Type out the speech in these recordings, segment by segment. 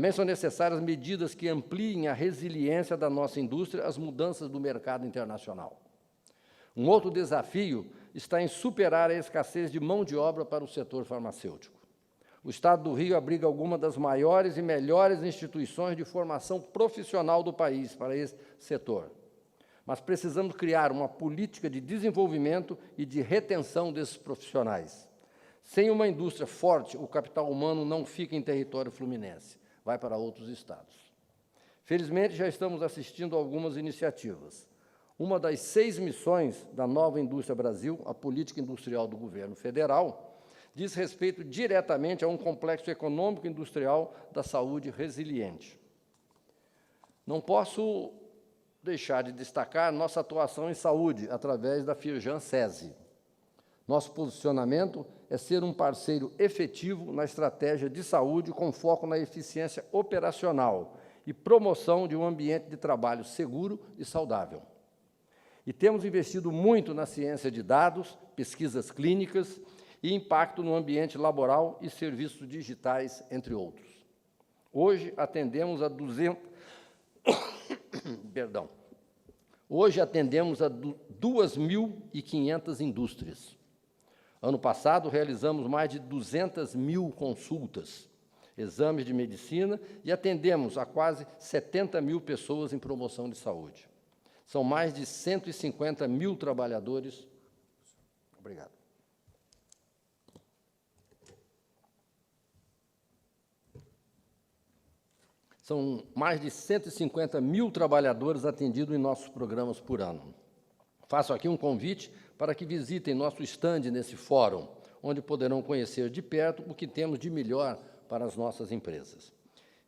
Também são necessárias medidas que ampliem a resiliência da nossa indústria às mudanças do mercado internacional. Um outro desafio está em superar a escassez de mão de obra para o setor farmacêutico. O Estado do Rio abriga algumas das maiores e melhores instituições de formação profissional do país para esse setor. Mas precisamos criar uma política de desenvolvimento e de retenção desses profissionais. Sem uma indústria forte, o capital humano não fica em território fluminense, vai para outros estados. Felizmente, já estamos assistindo a algumas iniciativas. Uma das 6 missões da Nova Indústria Brasil, a política industrial do governo federal, diz respeito diretamente a um complexo econômico e industrial da saúde resiliente. Não posso deixar de destacar nossa atuação em saúde, através da Firjan-SESI. Nosso posicionamento é ser um parceiro efetivo na estratégia de saúde com foco na eficiência operacional e promoção de um ambiente de trabalho seguro e saudável. E temos investido muito na ciência de dados, pesquisas clínicas e impacto no ambiente laboral e serviços digitais, entre outros. Hoje atendemos a 2.500 indústrias. Ano passado, realizamos mais de 200.000 consultas, exames de medicina e atendemos a quase 70.000 pessoas em promoção de saúde. São mais de 150.000 trabalhadores. Obrigado. São mais de 150.000 trabalhadores atendidos em nossos programas por ano. Faço aqui um convite para que visitem nosso estande nesse fórum, onde poderão conhecer de perto o que temos de melhor para as nossas empresas.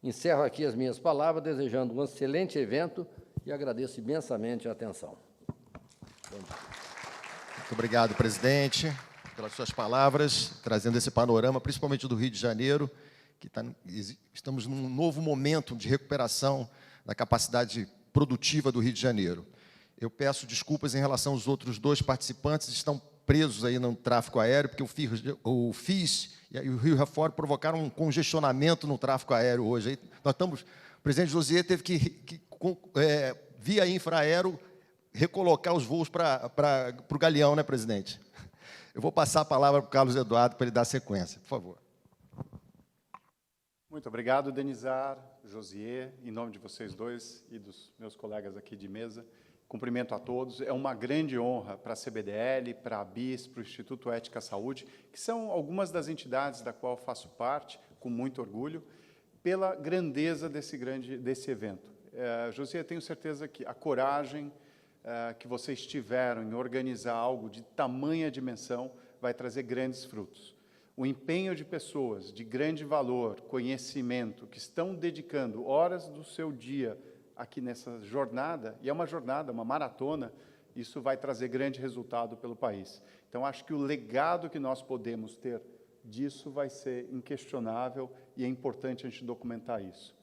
Encerro aqui as minhas palavras, desejando um excelente evento e agradeço imensamente a atenção. Muito obrigado, presidente, pelas suas palavras, trazendo esse panorama, principalmente do Rio de Janeiro, que estamos num novo momento de recuperação da capacidade produtiva do Rio de Janeiro. Eu peço desculpas em relação aos outros 2 participantes, estão presos aí no tráfego aéreo, porque o FIS e o Rio Reform provocaram um congestionamento no tráfego aéreo hoje. Aí o presidente Josier teve que via infraero, recolocar os voos para o Galeão, né, presidente? Eu vou passar a palavra para o Carlos Eduardo para ele dar sequência, por favor. Muito obrigado, Denizar, Josier, em nome de vocês dois e dos meus colegas aqui de mesa. Cumprimento a todos. É uma grande honra para a CBDL, para a BIS, para o Instituto Ética Saúde, que são algumas das entidades da qual faço parte, com muito orgulho, pela grandeza desse evento. Josier, tenho certeza que a coragem que vocês tiveram em organizar algo de tamanha dimensão vai trazer grandes frutos. O empenho de pessoas de grande valor, conhecimento, que estão dedicando horas do seu dia aqui nessa jornada, e é uma jornada, uma maratona, isso vai trazer grande resultado pelo país. Então, acho que o legado que nós podemos ter disso vai ser inquestionável e é importante a gente documentar isso.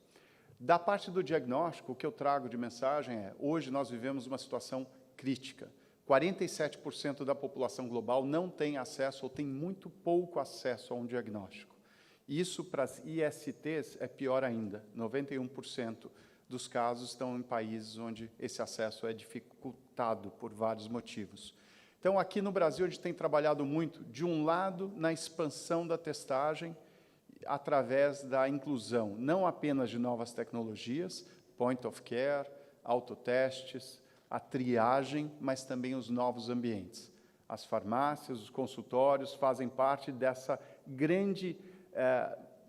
Da parte do diagnóstico, o que eu trago de mensagem é, hoje nós vivemos uma situação crítica. 47% da população global não tem acesso ou tem muito pouco acesso a um diagnóstico. Isso, para as ISTs, é pior ainda. 91% dos casos estão em países onde esse acesso é dificultado por vários motivos. Então, aqui no Brasil, a gente tem trabalhado muito, de um lado, na expansão da testagem, através da inclusão, não apenas de novas tecnologias, point of care, autotestes, a triagem, mas também os novos ambientes. As farmácias, os consultórios fazem parte dessa grande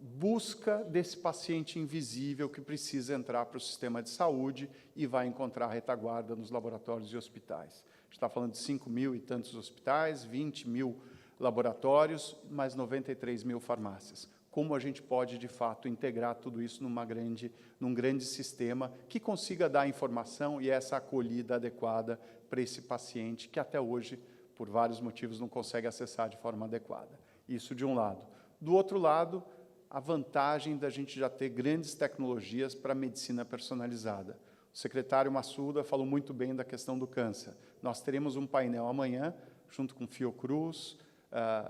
busca desse paciente invisível que precisa entrar para o sistema de saúde e vai encontrar retaguarda nos laboratórios e hospitais. A gente está falando de 5.000 e tantos hospitais, 20.000 laboratórios, mais 93.000 farmácias. Como a gente pode, de fato, integrar tudo isso num grande sistema que consiga dar informação e essa acolhida adequada para esse paciente que, até hoje, por vários motivos, não consegue acessar de forma adequada. Isso de um lado. Do outro lado, a vantagem da gente já ter grandes tecnologias para a medicina personalizada. O secretário Massuda falou muito bem da questão do câncer. Nós teremos um painel amanhã, junto com Fiocruz,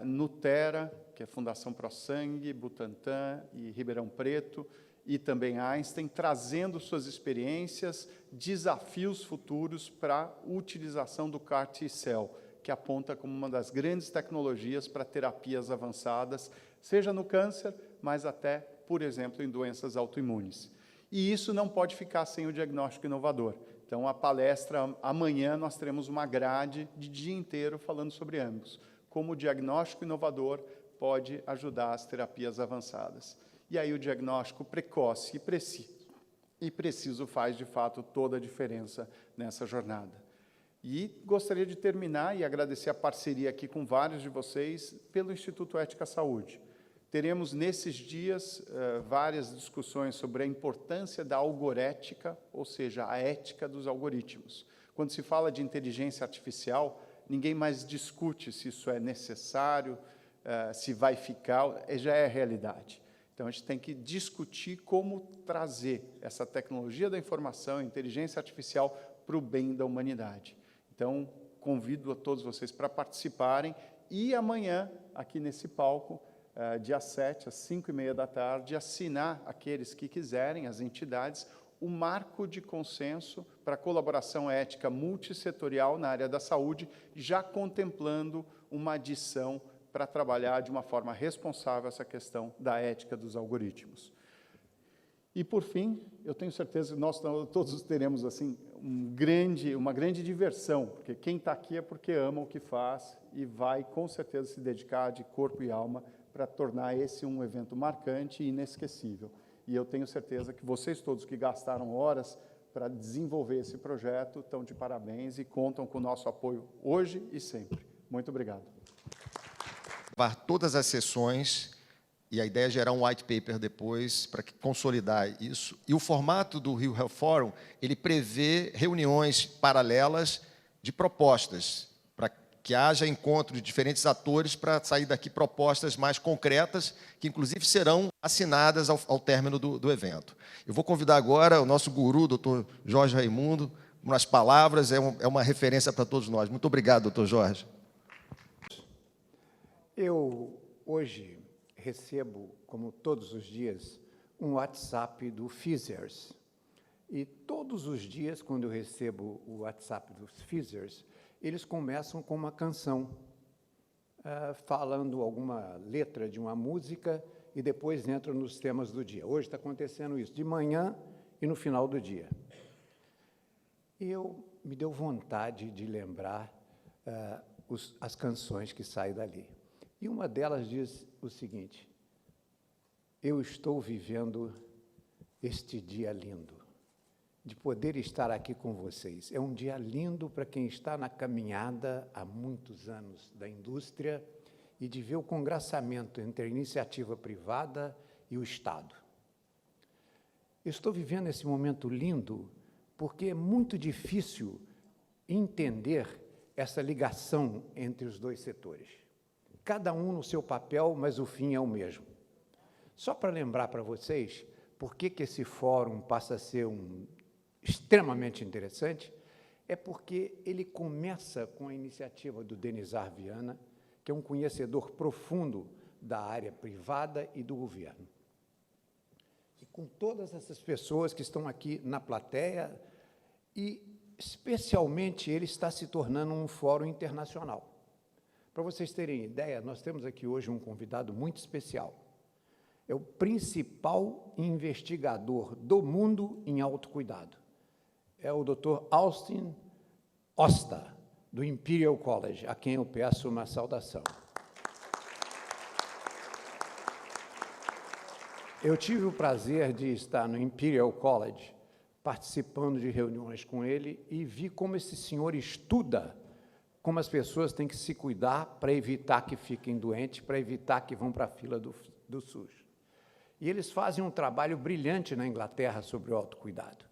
Nutera, que é a Fundação ProSangue, Butantan e Ribeirão Preto, e também Einstein, trazendo suas experiências, desafios futuros para a utilização do CAR-T-cell, que aponta como uma das grandes tecnologias para terapias avançadas, seja no câncer, mas até, por exemplo, em doenças autoimunes. E isso não pode ficar sem o diagnóstico inovador. Então, a palestra, amanhã, nós teremos uma grade de dia inteiro falando sobre ambos, como o diagnóstico inovador pode ajudar as terapias avançadas. E aí o diagnóstico precoce e preciso faz, de fato, toda a diferença nessa jornada. E gostaria de terminar e agradecer a parceria aqui com vários de vocês pelo Instituto Ética Saúde. Teremos, nesses dias, várias discussões sobre a importância da algorética, ou seja, a ética dos algoritmos. Quando se fala de inteligência artificial, ninguém mais discute se isso é necessário, se vai ficar, já é realidade. Então, a gente tem que discutir como trazer essa tecnologia da informação, a inteligência artificial, para o bem da humanidade. Então, convido a todos vocês para participarem e amanhã, aqui nesse palco, dia 7, às 5h30 da tarde, assinar aqueles que quiserem, as entidades, o marco de consenso para colaboração ética multissetorial na área da saúde, já contemplando uma adição para trabalhar de uma forma responsável essa questão da ética dos algoritmos. E, por fim, eu tenho certeza que nós todos teremos assim, uma grande diversão, porque quem está aqui é porque ama o que faz e vai, com certeza, se dedicar de corpo e alma para tornar esse um evento marcante e inesquecível. E eu tenho certeza que vocês todos que gastaram horas para desenvolver esse projeto estão de parabéns e contam com o nosso apoio hoje e sempre. Muito obrigado. Todas as sessões, e a ideia é gerar um white paper depois para consolidar isso. E o formato do Rio Health Forum, ele prevê reuniões paralelas de propostas, para que haja encontro de diferentes atores para sair daqui propostas mais concretas, que inclusive serão assinadas ao término do evento. Eu vou convidar agora o nosso guru, doutor Jorge Raimundo, umas palavras, é uma referência para todos nós. Muito obrigado, doutor Jorge. Eu, hoje, recebo, como todos os dias, um WhatsApp do Pfizers. E todos os dias, quando eu recebo o WhatsApp dos Pfizers, eles começam com uma canção, falando alguma letra de uma música e depois entram nos temas do dia. Hoje está acontecendo isso, de manhã e no final do dia. E me deu vontade de lembrar as canções que saem dali. E uma delas diz o seguinte: eu estou vivendo este dia lindo, de poder estar aqui com vocês. É um dia lindo para quem está na caminhada há muitos anos da indústria e de ver o congraçamento entre a iniciativa privada e o Estado. Eu estou vivendo esse momento lindo porque é muito difícil entender essa ligação entre os dois setores. Cada um no seu papel, mas o fim é o mesmo. Só para lembrar para vocês por que esse fórum passa a ser extremamente interessante, é porque ele começa com a iniciativa do Denizar Viana, que é um conhecedor profundo da área privada e do governo. E com todas essas pessoas que estão aqui na plateia, e especialmente ele está se tornando um fórum internacional. Para vocês terem ideia, nós temos aqui hoje um convidado muito especial. É o principal investigador do mundo em autocuidado. É o Dr. Austin Osta, do Imperial College, a quem eu peço uma saudação. Eu tive o prazer de estar no Imperial College, participando de reuniões com ele, e vi como esse senhor estuda como as pessoas têm que se cuidar para evitar que fiquem doentes, para evitar que vão para a fila do SUS. E eles fazem um trabalho brilhante na Inglaterra sobre o autocuidado.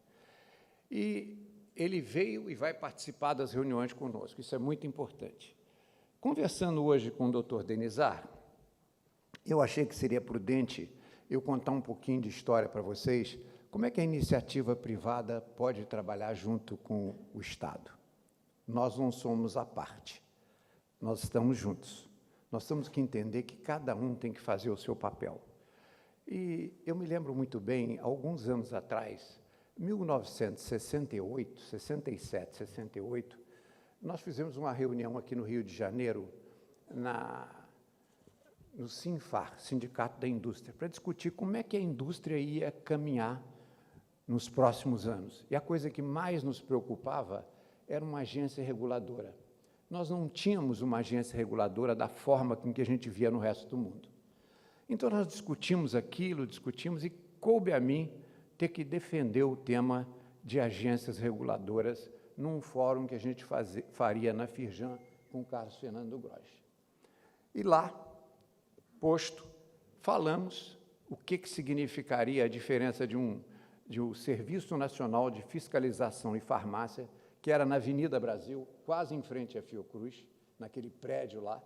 E ele veio e vai participar das reuniões conosco, isso é muito importante. Conversando hoje com o Dr. Denizar, eu achei que seria prudente eu contar um pouquinho de história para vocês, como é que a iniciativa privada pode trabalhar junto com o Estado. Nós não somos à parte, nós estamos juntos. Nós temos que entender que cada um tem que fazer o seu papel. E eu me lembro muito bem, alguns anos atrás, 1968, 67, 68, nós fizemos uma reunião aqui no Rio de Janeiro, no SINFAR, Sindicato da Indústria, para discutir como é que a indústria ia caminhar nos próximos anos. E a coisa que mais nos preocupava era uma agência reguladora. Nós não tínhamos uma agência reguladora da forma com que a gente via no resto do mundo. Então, nós discutimos aquilo, e coube a mim ter que defender o tema de agências reguladoras num fórum que a gente faria na Firjan com o Carlos Fernando Grosch. E lá, posto, falamos o que significaria a diferença de um Serviço Nacional de Fiscalização e Farmácia, que era na Avenida Brasil, quase em frente à Fiocruz, naquele prédio lá.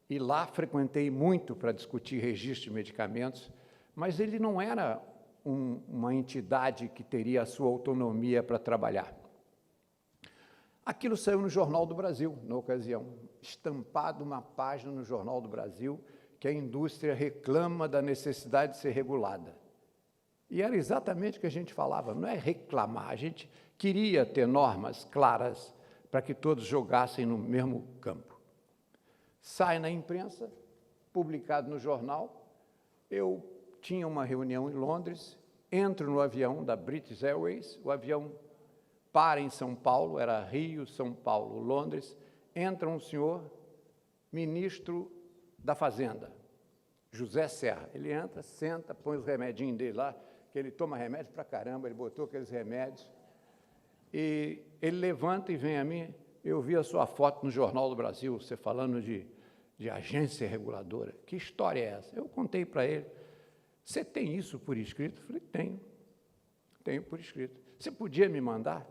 E lá frequentei muito para discutir registro de medicamentos, mas ele não era uma entidade que teria a sua autonomia para trabalhar. Aquilo saiu no Jornal do Brasil, na ocasião, estampado uma página no Jornal do Brasil, que a indústria reclama da necessidade de ser regulada. E era exatamente o que a gente falava, não é reclamar, a gente queria ter normas claras para que todos jogassem no mesmo campo. Sai na imprensa, publicado no jornal, eu tinha uma reunião em Londres, entro no avião da British Airways, o avião para em São Paulo, era Rio, São Paulo, Londres, entra um senhor, ministro da Fazenda, José Serra. Ele entra, senta, põe os remedinhos dele lá, que ele toma remédio pra caramba, ele botou aqueles remédios, e ele levanta e vem a mim, eu vi a sua foto no Jornal do Brasil, você falando de agência reguladora. Que história é essa? Eu contei para ele. Você tem isso por escrito? Eu falei, tenho por escrito. Você podia me mandar?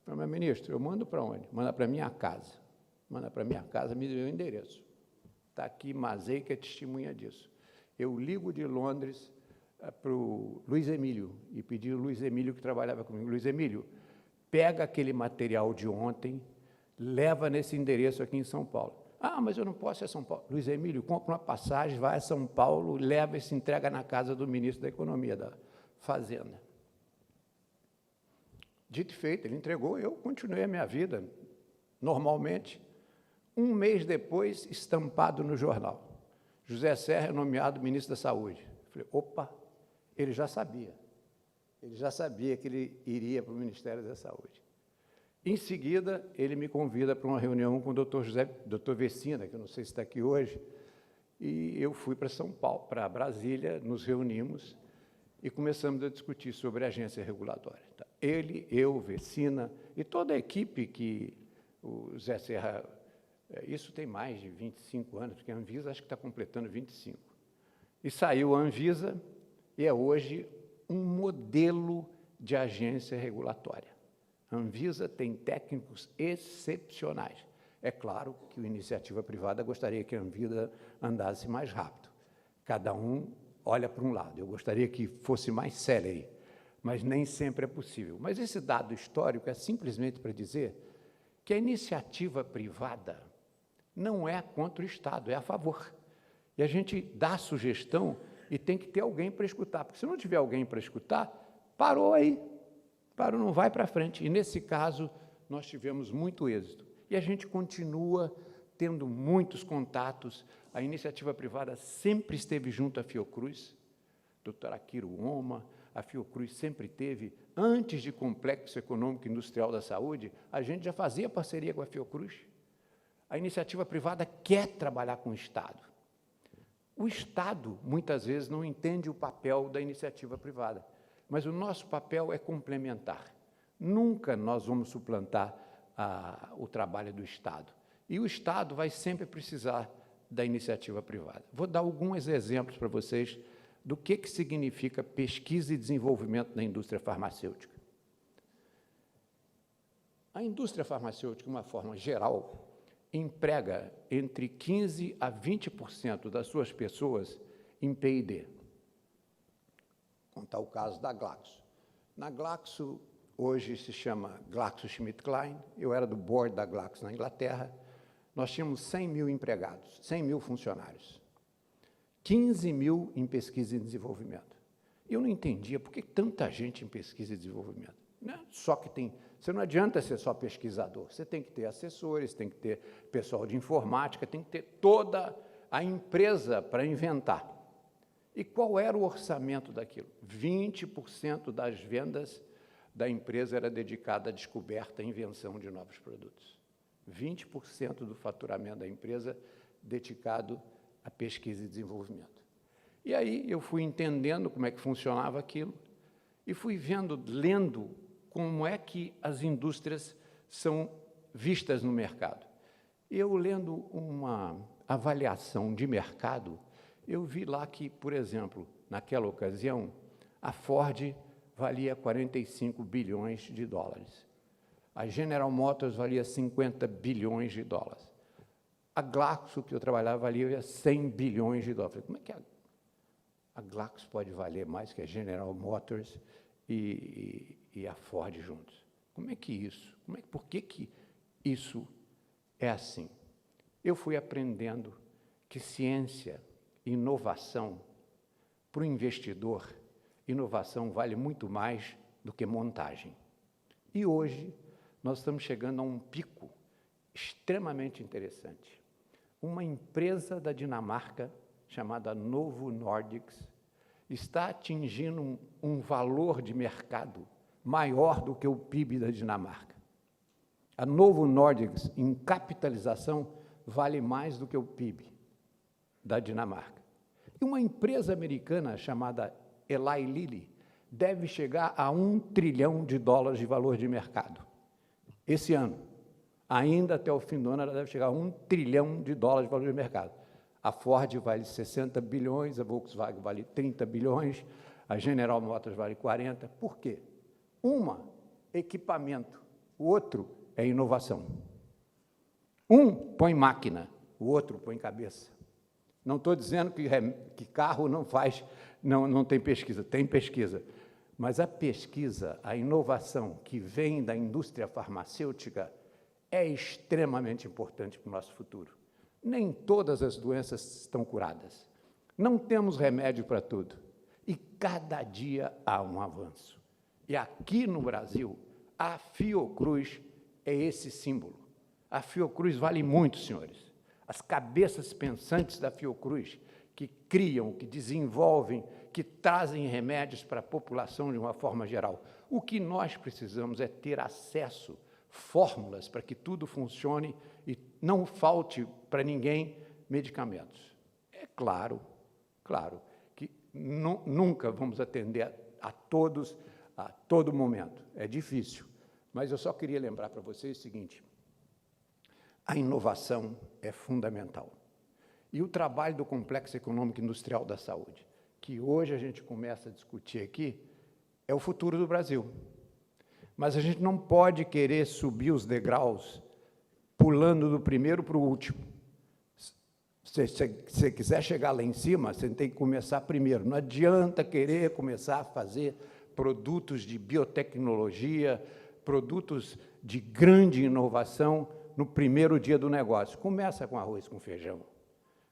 Eu falei, mas, ministro, eu mando para onde? Manda para minha casa. Manda para minha casa, me deu o endereço. Está aqui, Mazei, que é testemunha disso. Eu ligo de Londres para o Luiz Emílio e pedi ao Luiz Emílio, que trabalhava comigo, Luiz Emílio, pega aquele material de ontem, leva nesse endereço aqui em São Paulo. Ah, mas eu não posso ir a São Paulo. Luiz Emílio, compra uma passagem, vai a São Paulo, leva e se entrega na casa do ministro da Economia, da Fazenda. Dito e feito, ele entregou, eu continuei a minha vida normalmente. Um mês depois, estampado no jornal, José Serra é nomeado ministro da Saúde. Falei, opa, ele já sabia que ele iria para o Ministério da Saúde. Em seguida, ele me convida para uma reunião com o doutor Vecina, que eu não sei se está aqui hoje, e eu fui para São Paulo, para Brasília, nos reunimos e começamos a discutir sobre a agência regulatória. Ele, eu, Vecina e toda a equipe que o Zé Serra, isso tem mais de 25 anos, porque a Anvisa acho que está completando 25. E saiu a Anvisa e é hoje um modelo de agência regulatória. A Anvisa tem técnicos excepcionais. É claro que a iniciativa privada gostaria que a Anvisa andasse mais rápido. Cada um olha para um lado. Eu gostaria que fosse mais célere, mas nem sempre é possível. Mas esse dado histórico é simplesmente para dizer que a iniciativa privada não é contra o Estado, é a favor. E a gente dá sugestão e tem que ter alguém para escutar, porque se não tiver alguém para escutar, parou aí. Parou, não vai para frente. E, nesse caso, nós tivemos muito êxito. E a gente continua tendo muitos contatos. A iniciativa privada sempre esteve junto à Fiocruz, doutor Akiro Oma, a Fiocruz sempre teve, antes de Complexo Econômico e Industrial da Saúde, a gente já fazia parceria com a Fiocruz. A iniciativa privada quer trabalhar com o Estado. O Estado, muitas vezes, não entende o papel da iniciativa privada. Mas o nosso papel é complementar. Nunca nós vamos suplantar o trabalho do Estado. E o Estado vai sempre precisar da iniciativa privada. Vou dar alguns exemplos para vocês do que significa pesquisa e desenvolvimento na indústria farmacêutica. A indústria farmacêutica, de uma forma geral, emprega entre 15% a 20% das suas pessoas em P&D. Contar o caso da Glaxo. Na Glaxo, hoje se chama GlaxoSmithKline, eu era do board da Glaxo na Inglaterra, nós tínhamos 100 mil empregados, 100 mil funcionários. 15 mil em pesquisa e desenvolvimento. Eu não entendia por que tanta gente em pesquisa e desenvolvimento. Não é só que tem... Você não adianta ser só pesquisador, você tem que ter assessores, tem que ter pessoal de informática, tem que ter toda a empresa para inventar. E qual era o orçamento daquilo? 20% das vendas da empresa era dedicada à descoberta e invenção de novos produtos. 20% do faturamento da empresa dedicado à pesquisa e desenvolvimento. E aí eu fui entendendo como é que funcionava aquilo e fui vendo, lendo como é que as indústrias são vistas no mercado. Eu, lendo uma avaliação de mercado, eu vi lá que, por exemplo, naquela ocasião, a Ford valia 45 bilhões de dólares. A General Motors valia 50 bilhões de dólares. A Glaxo, que eu trabalhava, valia 100 bilhões de dólares. Como é que a Glaxo pode valer mais que a General Motors e a Ford juntos? Como é que isso? Por que isso é assim? Eu fui aprendendo que ciência, inovação, para o investidor, inovação vale muito mais do que montagem. E hoje nós estamos chegando a um pico extremamente interessante. Uma empresa da Dinamarca, chamada Novo Nordisk, está atingindo um valor de mercado maior do que o PIB da Dinamarca. A Novo Nordisk, em capitalização, vale mais do que o PIB da Dinamarca. E uma empresa americana chamada Eli Lilly deve chegar a $1 trilhão de valor de mercado. Esse ano, ainda até o fim do ano, ela deve chegar a $1 trilhão de valor de mercado. A Ford vale 60 bilhões, a Volkswagen vale 30 bilhões, a General Motors vale 40. Por quê? Uma, equipamento, o outro é inovação. Um põe máquina, o outro põe cabeça. Não estou dizendo que carro não tem pesquisa, mas a pesquisa, a inovação que vem da indústria farmacêutica é extremamente importante para o nosso futuro. Nem todas as doenças estão curadas. Não temos remédio para tudo. E cada dia há um avanço. E aqui no Brasil, a Fiocruz é esse símbolo. A Fiocruz vale muito, senhores. As cabeças pensantes da Fiocruz, que criam, que desenvolvem, que trazem remédios para a população de uma forma geral. O que nós precisamos é ter acesso, fórmulas para que tudo funcione e não falte para ninguém medicamentos. É claro que nunca vamos atender a todos a todo momento. É difícil, mas eu só queria lembrar para vocês o seguinte: a inovação é fundamental. E o trabalho do Complexo Econômico Industrial da Saúde, que hoje a gente começa a discutir aqui, é o futuro do Brasil. Mas a gente não pode querer subir os degraus pulando do primeiro para o último. Se você quiser chegar lá em cima, você tem que começar primeiro. Não adianta querer começar a fazer produtos de biotecnologia, produtos de grande inovação no primeiro dia do negócio. Começa com arroz com feijão.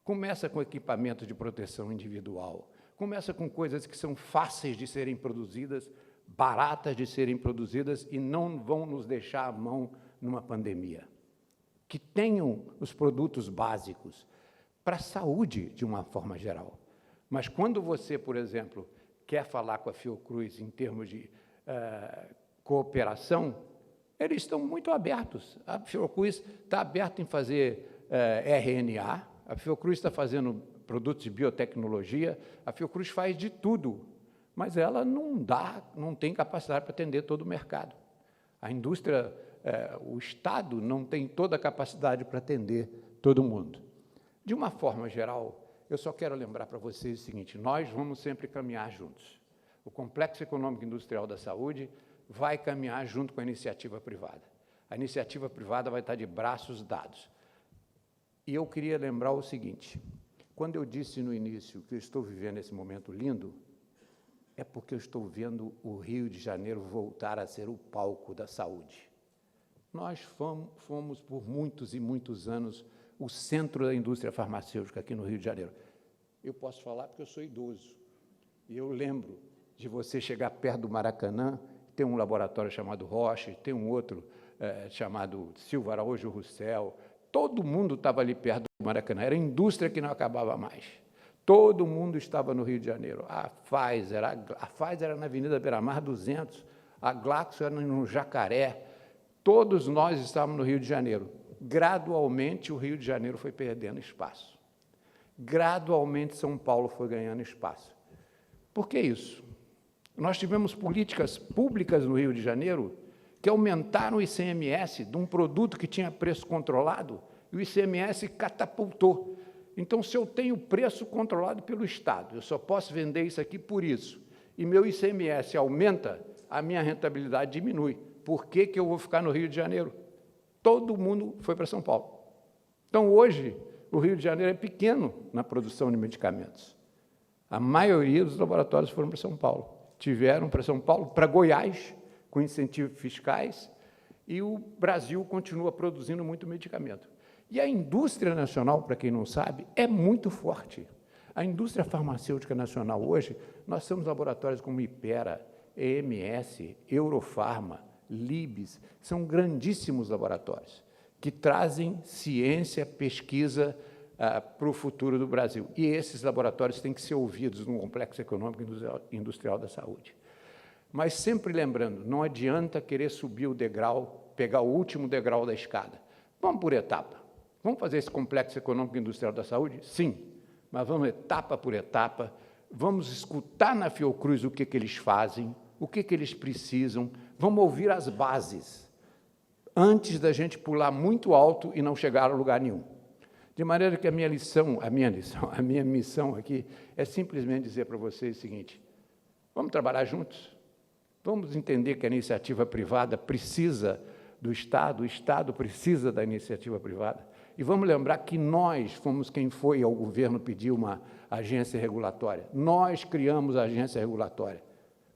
Começa com equipamento de proteção individual. Começa com coisas que são fáceis de serem produzidas, baratas de serem produzidas e não vão nos deixar à mão numa pandemia. Que tenham os produtos básicos para a saúde, de uma forma geral. Mas quando você, por exemplo, quer falar com a Fiocruz em termos de cooperação, eles estão muito abertos. A Fiocruz está aberta em fazer RNA, a Fiocruz está fazendo produtos de biotecnologia, a Fiocruz faz de tudo, mas ela não tem capacidade para atender todo o mercado. A indústria, o Estado não tem toda a capacidade para atender todo mundo. De uma forma geral, eu só quero lembrar para vocês o seguinte: nós vamos sempre caminhar juntos. O Complexo Econômico Industrial da Saúde vai caminhar junto com a iniciativa privada. A iniciativa privada vai estar de braços dados. E eu queria lembrar o seguinte: quando eu disse no início que eu estou vivendo esse momento lindo, é porque eu estou vendo o Rio de Janeiro voltar a ser o palco da saúde. Nós fomos por muitos e muitos anos o centro da indústria farmacêutica aqui no Rio de Janeiro. Eu posso falar porque eu sou idoso. E eu lembro de você chegar perto do Maracanã, tem um laboratório chamado Roche, tem um outro chamado Silva Araújo Roussel, todo mundo estava ali perto do Maracanã, era a indústria que não acabava mais. Todo mundo estava no Rio de Janeiro. A Pfizer era na Avenida Beira-Mar 200, a Glaxo era no Jacaré, todos nós estávamos no Rio de Janeiro. Gradualmente, o Rio de Janeiro foi perdendo espaço. Gradualmente, São Paulo foi ganhando espaço. Por que isso? Nós tivemos políticas públicas no Rio de Janeiro que aumentaram o ICMS de um produto que tinha preço controlado, e o ICMS catapultou. Então, se eu tenho preço controlado pelo Estado, eu só posso vender isso aqui por isso, e meu ICMS aumenta, a minha rentabilidade diminui. Por que eu vou ficar no Rio de Janeiro? Todo mundo foi para São Paulo. Então, hoje, o Rio de Janeiro é pequeno na produção de medicamentos. A maioria dos laboratórios foram para São Paulo. Tiveram para São Paulo, para Goiás, com incentivos fiscais, e o Brasil continua produzindo muito medicamento. E a indústria nacional, para quem não sabe, é muito forte. A indústria farmacêutica nacional hoje, nós temos laboratórios como Ipera, EMS, Eurofarma, Libes, são grandíssimos laboratórios que trazem ciência, pesquisa para o futuro do Brasil. E esses laboratórios têm que ser ouvidos no complexo econômico e industrial da saúde. Mas sempre lembrando, não adianta querer subir o degrau, pegar o último degrau da escada. Vamos por etapa. Vamos fazer esse complexo econômico e industrial da saúde? Sim, mas vamos etapa por etapa, vamos escutar na Fiocruz o que eles fazem, o que eles precisam, vamos ouvir as bases, antes da gente pular muito alto e não chegar a lugar nenhum. De maneira que a minha missão aqui é simplesmente dizer para vocês o seguinte: vamos trabalhar juntos, vamos entender que a iniciativa privada precisa do Estado, o Estado precisa da iniciativa privada, e vamos lembrar que nós fomos quem foi ao governo pedir uma agência regulatória, nós criamos a agência regulatória.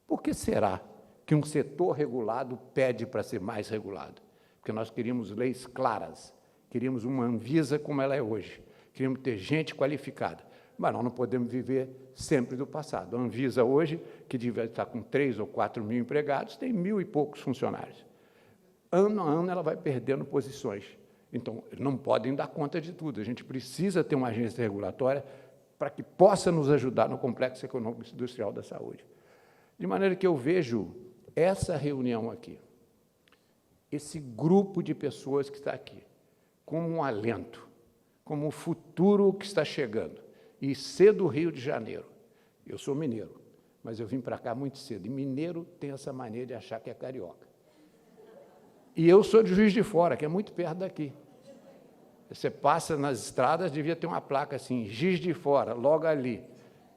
Por que será que um setor regulado pede para ser mais regulado? Porque nós queríamos leis claras, queríamos uma Anvisa como ela é hoje, queríamos ter gente qualificada, mas nós não podemos viver sempre do passado. A Anvisa hoje, que devia estar com 3 ou 4 mil empregados, tem 1.000 e poucos funcionários. Ano a ano ela vai perdendo posições. Então, não podem dar conta de tudo. A gente precisa ter uma agência regulatória para que possa nos ajudar no complexo econômico e industrial da saúde. De maneira que eu vejo essa reunião aqui, esse grupo de pessoas que está aqui, como um alento, como um futuro que está chegando, e ser do Rio de Janeiro. Eu sou mineiro, mas eu vim para cá muito cedo, e mineiro tem essa mania de achar que é carioca. E eu sou de Juiz de Fora, que é muito perto daqui. Você passa nas estradas, devia ter uma placa assim, Juiz de Fora, logo ali,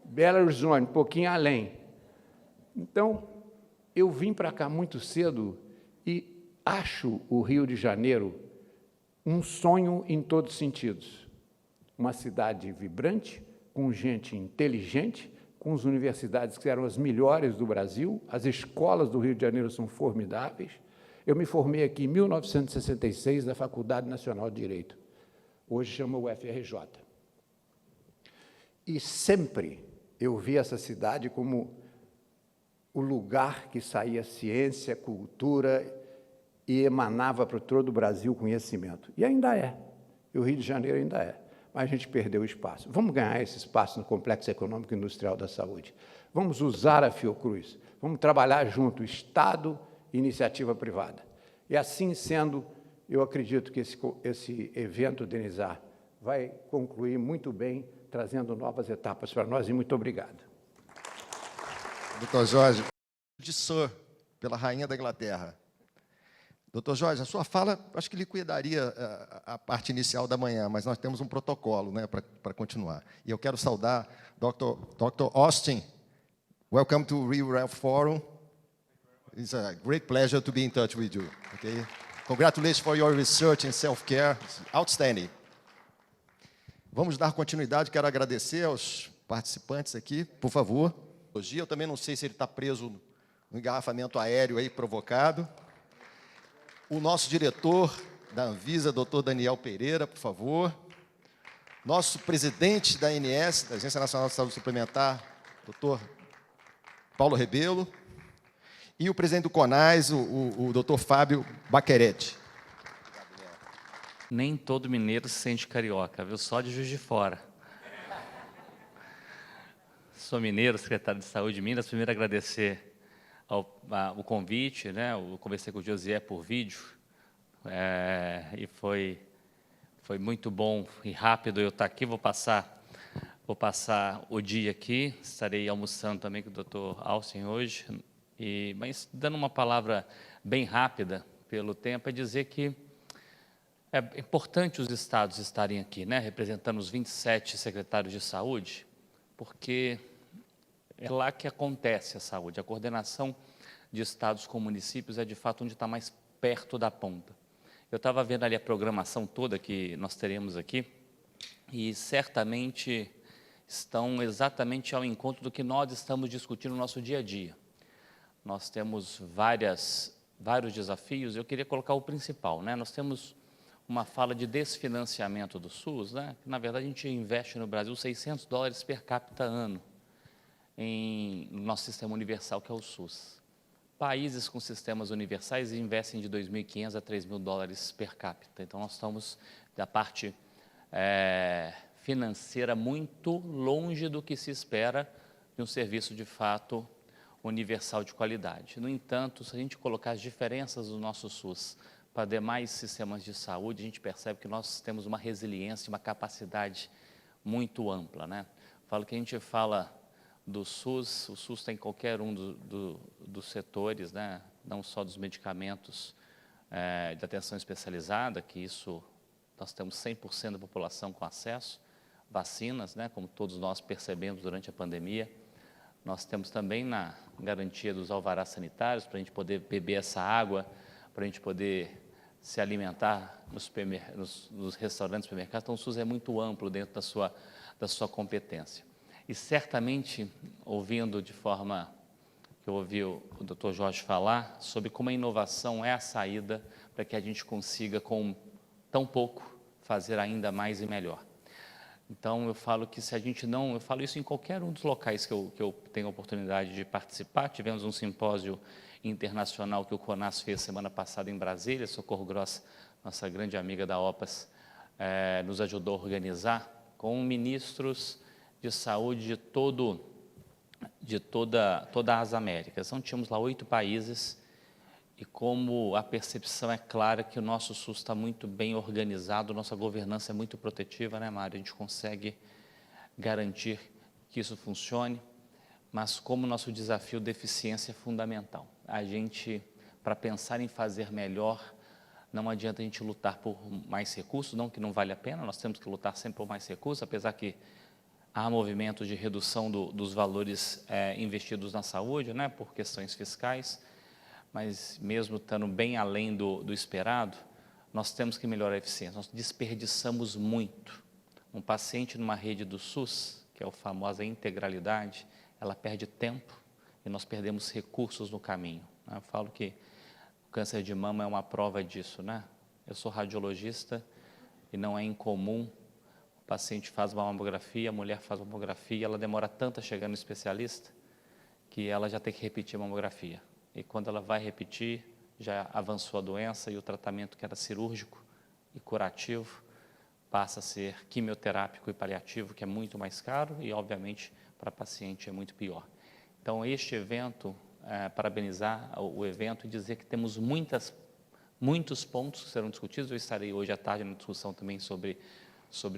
Belo Horizonte, um pouquinho além. Então, eu vim para cá muito cedo e acho o Rio de Janeiro um sonho em todos os sentidos. Uma cidade vibrante, com gente inteligente, com as universidades que eram as melhores do Brasil, as escolas do Rio de Janeiro são formidáveis. Eu me formei aqui em 1966 na Faculdade Nacional de Direito, hoje chama UFRJ. E sempre eu vi essa cidade como o lugar que saía ciência, cultura e emanava para todo o Brasil conhecimento. E ainda é. E o Rio de Janeiro ainda é. Mas a gente perdeu o espaço. Vamos ganhar esse espaço no Complexo Econômico e Industrial da Saúde. Vamos usar a Fiocruz. Vamos trabalhar junto, Estado e iniciativa privada. E assim sendo, eu acredito que esse evento, Denizar, vai concluir muito bem, trazendo novas etapas para nós, e muito obrigado. Doutor Jorge, de Sir, pela Rainha da Inglaterra. Doutor Jorge, a sua fala, acho que liquidaria a parte inicial da manhã, mas nós temos um protocolo, né, para continuar. E eu quero saudar Dr. Austin. Welcome to Rio Health Forum. It's a great pleasure to be in touch with you. Okay? Congratulations for your research in self-care. Outstanding. Vamos dar continuidade. Quero agradecer aos participantes aqui, por favor. Eu também não sei se ele está preso no engarrafamento aéreo aí provocado. O nosso diretor da Anvisa, Dr. Daniel Pereira, por favor. nosso presidente da ANS, da Agência Nacional de Saúde Suplementar, doutor Paulo Rebelo, e o presidente do CONAS, o doutor Fábio Baquerete. Nem todo mineiro se sente carioca, viu? Só de Juiz de Fora. Sou mineiro, secretário de Saúde de Minas. Primeiro, agradecer o convite, né? Eu conversei com o Josié por vídeo, e foi muito bom e rápido eu estar aqui. Vou passar o dia aqui, estarei almoçando também com o Dr. Austin hoje, mas dando uma palavra bem rápida pelo tempo, é dizer que é importante os estados estarem aqui, né, representando os 27 secretários de saúde, porque é lá que acontece a saúde. A coordenação de estados com municípios é, de fato, onde está mais perto da ponta. Eu estava vendo ali a programação toda que nós teremos aqui, e certamente estão exatamente ao encontro do que nós estamos discutindo no nosso dia a dia. Nós temos vários desafios. Eu queria colocar o principal, né? Nós temos uma fala de desfinanciamento do SUS, né? Que, na verdade, a gente investe no Brasil $600 per capita ano no nosso sistema universal, que é o SUS. Países com sistemas universais investem de $2.500 a $3.000 per capita. Então, nós estamos da parte financeira muito longe do que se espera de um serviço, de fato, universal de qualidade. No entanto, se a gente colocar as diferenças do nosso SUS para demais sistemas de saúde, a gente percebe que nós temos uma resiliência, uma capacidade muito ampla, né? Falo que a gente fala do SUS, o SUS tem qualquer um dos setores, né? Não só dos medicamentos de atenção especializada, que isso nós temos 100% da população com acesso, vacinas, né? Como todos nós percebemos durante a pandemia. Nós temos também na garantia dos alvarás sanitários, para a gente poder beber essa água, para a gente poder se alimentar nos restaurantes, supermercados. Então, o SUS é muito amplo dentro da sua competência. E, certamente, ouvindo de forma que eu ouvi o Dr. Jorge falar, sobre como a inovação é a saída para que a gente consiga, com tão pouco, fazer ainda mais e melhor. Então, eu falo que se a gente não... Eu falo isso em qualquer um dos locais que eu tenho a oportunidade de participar. Tivemos um simpósio internacional que o CONAS fez semana passada em Brasília. Socorro Gross, nossa grande amiga da OPAS, nos ajudou a organizar, com ministros de saúde de toda as Américas. Então, tínhamos lá 8 países, e como a percepção é clara que o nosso SUS está muito bem organizado, nossa governança é muito protetiva, né, Mário? A gente consegue garantir que isso funcione, mas como o nosso desafio de eficiência é fundamental. A gente, para pensar em fazer melhor, não adianta a gente lutar por mais recursos, não que não vale a pena, nós temos que lutar sempre por mais recursos, apesar que há movimentos de redução dos valores investidos na saúde, né, por questões fiscais, mas mesmo estando bem além do esperado, nós temos que melhorar a eficiência. Nós desperdiçamos muito. Um paciente numa rede do SUS, que é a famosa integralidade, ela perde tempo e nós perdemos recursos no caminho. Eu falo que o câncer de mama é uma prova disso, né? Eu sou radiologista e não é incomum o paciente faz uma mamografia, a mulher faz uma mamografia, ela demora tanto a chegar no especialista que ela já tem que repetir a mamografia. E quando ela vai repetir, já avançou a doença e o tratamento que era cirúrgico e curativo passa a ser quimioterápico e paliativo, que é muito mais caro e, obviamente, para a paciente é muito pior. Então, este evento, parabenizar o evento e dizer que temos muitos pontos que serão discutidos. Eu estarei hoje à tarde na discussão também sobre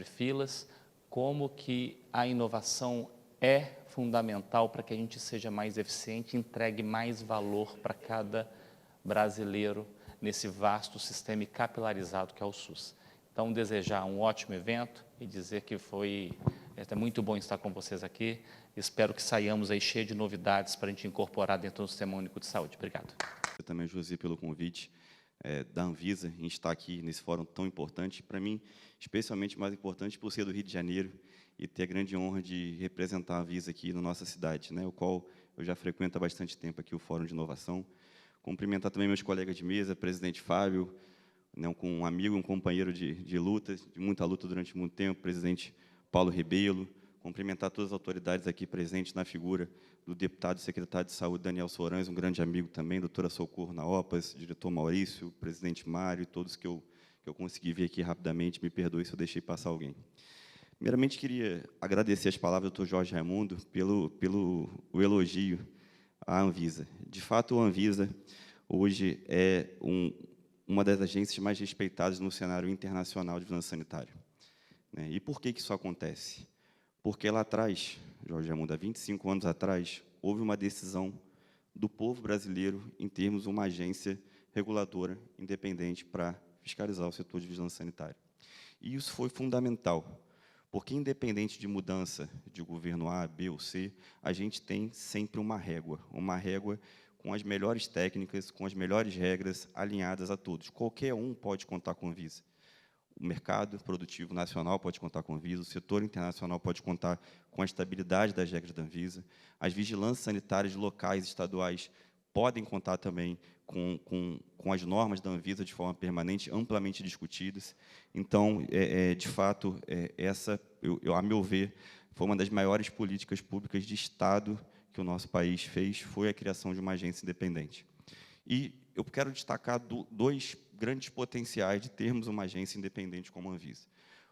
filas, como que a inovação é fundamental para que a gente seja mais eficiente e entregue mais valor para cada brasileiro nesse vasto sistema capilarizado que é o SUS. Então, desejar um ótimo evento e dizer que é muito bom estar com vocês aqui. Espero que saiamos aí cheio de novidades para a gente incorporar dentro do Sistema Único de Saúde. Obrigado. Eu também, Josi, pelo convite da Anvisa. A gente está aqui nesse fórum tão importante. Para mim, especialmente mais importante por ser do Rio de Janeiro e ter a grande honra de representar a Anvisa aqui na nossa cidade, né, o qual eu já frequento há bastante tempo aqui, o Fórum de Inovação. Cumprimentar também meus colegas de mesa, presidente Fábio, né, com um amigo, um companheiro de luta, de muita luta durante muito tempo, o presidente Paulo Rebelo, cumprimentar todas as autoridades aqui presentes na figura do deputado e secretário de Saúde, Daniel Sorães, um grande amigo também, doutora Socorro Naopas, diretor Maurício, presidente Mário, todos que eu consegui ver aqui rapidamente, me perdoe se eu deixei passar alguém. Primeiramente, queria agradecer as palavras do Dr. Jorge Raimundo pelo elogio à Anvisa. De fato, a Anvisa hoje é uma das agências mais respeitadas no cenário internacional de vigilância sanitária. E por que isso acontece? Porque lá atrás, Jorge Raimundo, há 25 anos atrás, houve uma decisão do povo brasileiro em termos de uma agência reguladora independente para fiscalizar o setor de vigilância sanitária. E isso foi fundamental, porque, independente de mudança de governo A, B ou C, a gente tem sempre uma régua com as melhores técnicas, com as melhores regras alinhadas a todos. Qualquer um pode contar com a Anvisa. O mercado produtivo nacional pode contar com a Anvisa, o setor internacional pode contar com a estabilidade das regras da Anvisa, as vigilâncias sanitárias locais e estaduais podem contar também com as normas da Anvisa de forma permanente, amplamente discutidas. Então, de fato, essa, a meu ver, foi uma das maiores políticas públicas de Estado que o nosso país fez, foi a criação de uma agência independente. E eu quero destacar dois grandes potenciais de termos uma agência independente como a Anvisa.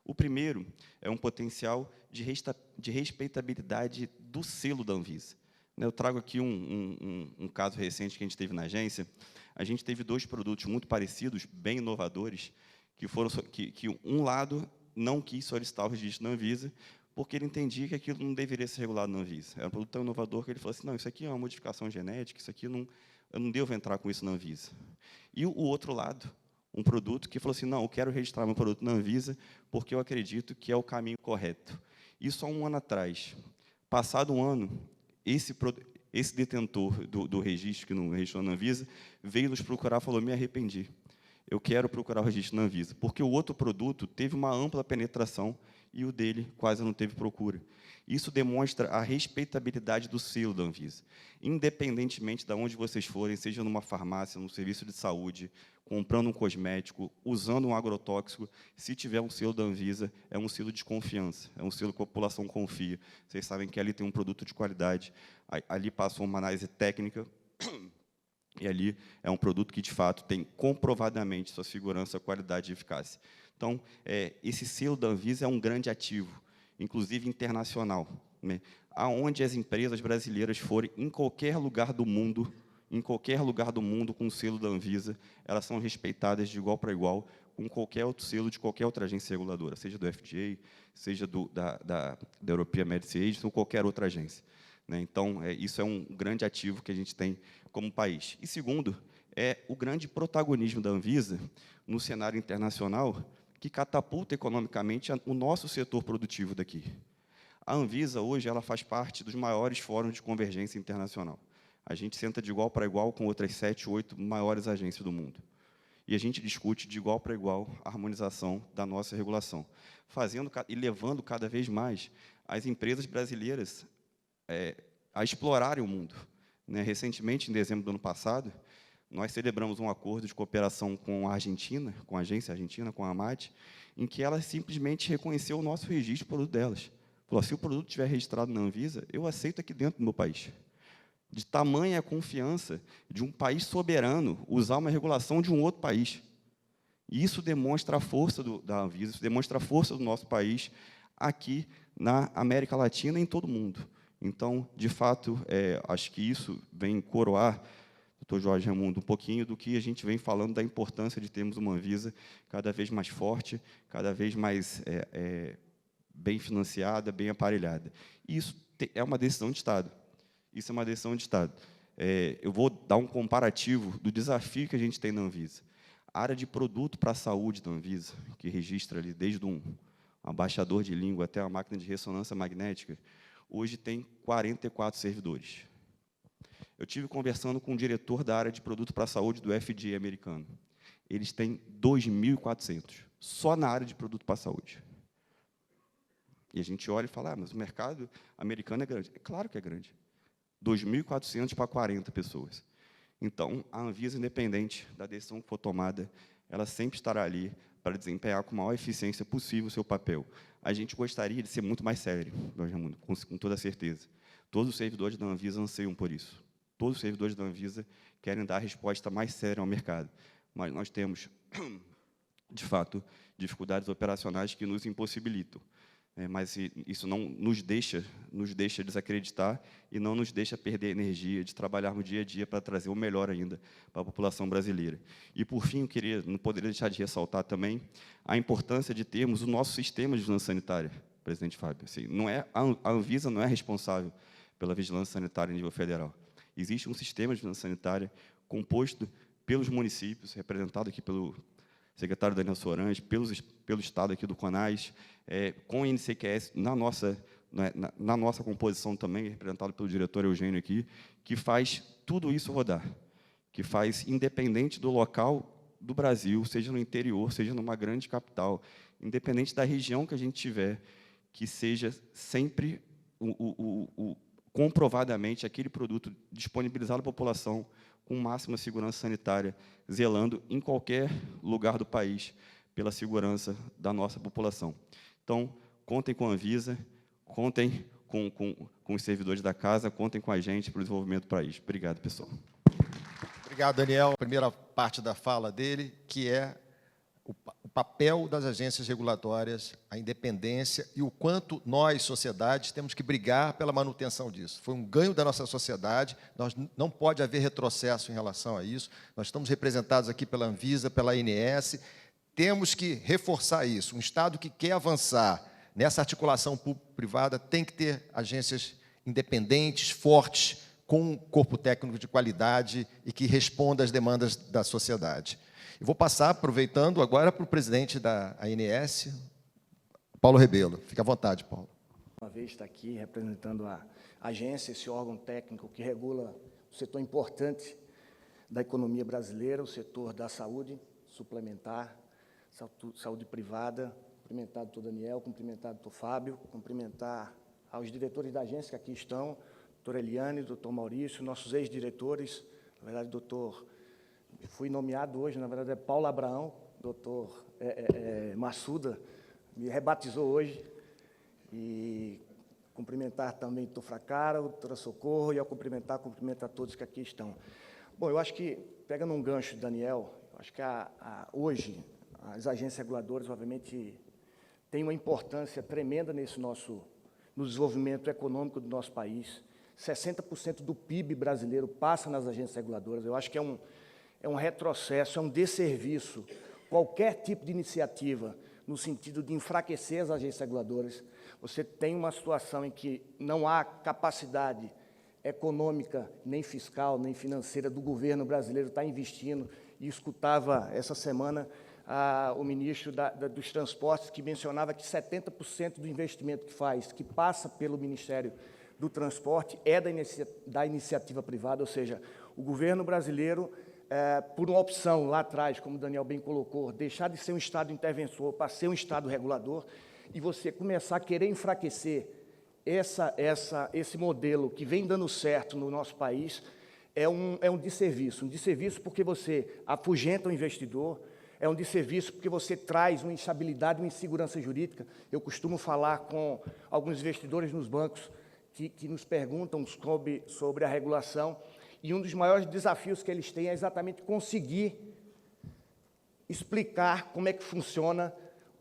O primeiro é um potencial de respeitabilidade do selo da Anvisa. Eu trago aqui um caso recente que a gente teve na agência. A gente teve 2 produtos muito parecidos, bem inovadores, que um lado não quis solicitar o registro na Anvisa, porque ele entendia que aquilo não deveria ser regulado na Anvisa. Era um produto tão inovador que ele falou assim, não, isso aqui é uma modificação genética, isso aqui eu não devo entrar com isso na Anvisa. E o outro lado, um produto que falou assim, não, eu quero registrar meu produto na Anvisa porque eu acredito que é o caminho correto. Isso há um ano atrás. Passado um ano, esse detentor do registro, que não registrou na Anvisa, veio nos procurar e falou, me arrependi, eu quero procurar o registro na Anvisa, porque o outro produto teve uma ampla penetração e o dele quase não teve procura. Isso demonstra a respeitabilidade do selo da Anvisa. Independentemente de onde vocês forem, seja numa farmácia, num serviço de saúde, comprando um cosmético, usando um agrotóxico, se tiver um selo da Anvisa, é um selo de confiança, é um selo que a população confia. Vocês sabem que ali tem um produto de qualidade, ali passou uma análise técnica, e ali é um produto que, de fato, tem comprovadamente sua segurança, qualidade e eficácia. Então, esse selo da Anvisa é um grande ativo, inclusive internacional. Aonde as empresas brasileiras forem, em qualquer lugar do mundo, com o selo da Anvisa, elas são respeitadas de igual para igual com qualquer outro selo de qualquer outra agência reguladora, seja do FDA, seja da European Medicines Agency ou qualquer outra agência. Então, isso é um grande ativo que a gente tem como país. E, segundo, é o grande protagonismo da Anvisa no cenário internacional, que catapulta economicamente o nosso setor produtivo daqui. A Anvisa, hoje, ela faz parte dos maiores fóruns de convergência internacional. A gente senta de igual para igual com outras 7, 8 maiores agências do mundo. E a gente discute de igual para igual a harmonização da nossa regulação, fazendo e levando cada vez mais as empresas brasileiras a explorarem o mundo. Recentemente, em dezembro do ano passado, nós celebramos um acordo de cooperação com a Argentina, com a agência argentina, com a AMAT, em que ela simplesmente reconheceu o nosso registro do produto delas. Falou, se o produto estiver registrado na Anvisa, eu aceito aqui dentro do meu país. De tamanha confiança de um país soberano usar uma regulação de um outro país. E isso demonstra a força da Anvisa, isso demonstra a força do nosso país aqui na América Latina e em todo o mundo. Então, de fato, acho que isso vem coroar, doutor Jorge Raimundo, um pouquinho do que a gente vem falando da importância de termos uma Anvisa cada vez mais forte, cada vez mais bem financiada, bem aparelhada. E isso é uma decisão de Estado. Isso é uma decisão de Estado. Eu vou dar um comparativo do desafio que a gente tem na Anvisa. A área de produto para a saúde da Anvisa, que registra ali desde um abaixador de língua até a máquina de ressonância magnética, hoje tem 44 servidores. Eu tive conversando com o diretor da área de produto para a saúde do FDA americano. Eles têm 2.400, só na área de produto para a saúde. E a gente olha e fala, mas o mercado americano é grande. É claro que é grande. 2.400 para 40 pessoas. Então, a Anvisa, independente da decisão que for tomada, ela sempre estará ali para desempenhar com a maior eficiência possível o seu papel. A gente gostaria de ser muito mais sério, Jorge Raimundo, com toda certeza. Todos os servidores da Anvisa anseiam por isso. Todos os servidores da Anvisa querem dar a resposta mais séria ao mercado. Mas nós temos, de fato, dificuldades operacionais que nos impossibilitam. Mas isso não nos deixa desacreditar e não nos deixa perder a energia de trabalharmos dia a dia para trazer o melhor ainda para a população brasileira. E, por fim, não poderia deixar de ressaltar também a importância de termos o nosso sistema de vigilância sanitária, presidente Fábio. Assim, a Anvisa não é responsável pela vigilância sanitária a nível federal. Existe um sistema de vigilância sanitária composto pelos municípios, representado aqui pelo secretário Daniel Sorange, pelo Estado aqui do CONAS, com o INCQS na nossa composição também, representado pelo diretor Eugênio aqui, que faz tudo isso rodar, que faz, independente do local do Brasil, seja no interior, seja numa grande capital, independente da região que a gente tiver, que seja sempre comprovadamente aquele produto disponibilizado à população com máxima segurança sanitária, zelando em qualquer lugar do país pela segurança da nossa população. Então, contem com a Anvisa, contem com os servidores da casa, contem com a gente para o desenvolvimento do país. Obrigado, pessoal. Obrigado, Daniel. A primeira parte da fala dele, que é o papel das agências regulatórias, a independência e o quanto nós, sociedade, temos que brigar pela manutenção disso. Foi um ganho da nossa sociedade, não pode haver retrocesso em relação a isso. Nós estamos representados aqui pela Anvisa, pela ANS, temos que reforçar isso. Um Estado que quer avançar nessa articulação público-privada tem que ter agências independentes, fortes, com um corpo técnico de qualidade e que responda às demandas da sociedade. Eu vou passar, aproveitando, agora para o presidente da ANS, Paulo Rebelo. Fique à vontade, Paulo. Uma vez está aqui representando a agência, esse órgão técnico que regula um setor importante da economia brasileira, o setor da saúde suplementar, saúde privada. Cumprimentar o doutor Daniel, cumprimentar o doutor Fábio, cumprimentar aos diretores da agência que aqui estão, doutor Eliane, doutor Maurício, nossos ex-diretores, na verdade, doutor... Fui nomeado hoje, na verdade, é Paulo Abraão, doutor Massuda, me rebatizou hoje, e cumprimentar também o doutor Fracara, a doutora Socorro, e ao cumprimento a todos que aqui estão. Bom, eu acho que, pegando um gancho, Daniel, acho que hoje as agências reguladoras, obviamente, têm uma importância tremenda no desenvolvimento econômico do nosso país. 60% do PIB brasileiro passa nas agências reguladoras. Eu acho que é um retrocesso, é um desserviço, qualquer tipo de iniciativa no sentido de enfraquecer as agências reguladoras. Você tem uma situação em que não há capacidade econômica, nem fiscal, nem financeira do governo brasileiro estar investindo, e escutava essa semana o ministro dos Transportes, que mencionava que 70% do investimento que passa pelo Ministério do Transporte, é da iniciativa privada, ou seja, o governo brasileiro, por uma opção lá atrás, como o Daniel bem colocou, deixar de ser um Estado interventor para ser um Estado regulador, e você começar a querer enfraquecer esse modelo que vem dando certo no nosso país, é um desserviço porque você afugenta o investidor, é um desserviço porque você traz uma instabilidade, uma insegurança jurídica. Eu costumo falar com alguns investidores nos bancos que nos perguntam sobre a regulação, e um dos maiores desafios que eles têm é exatamente conseguir explicar como é que funciona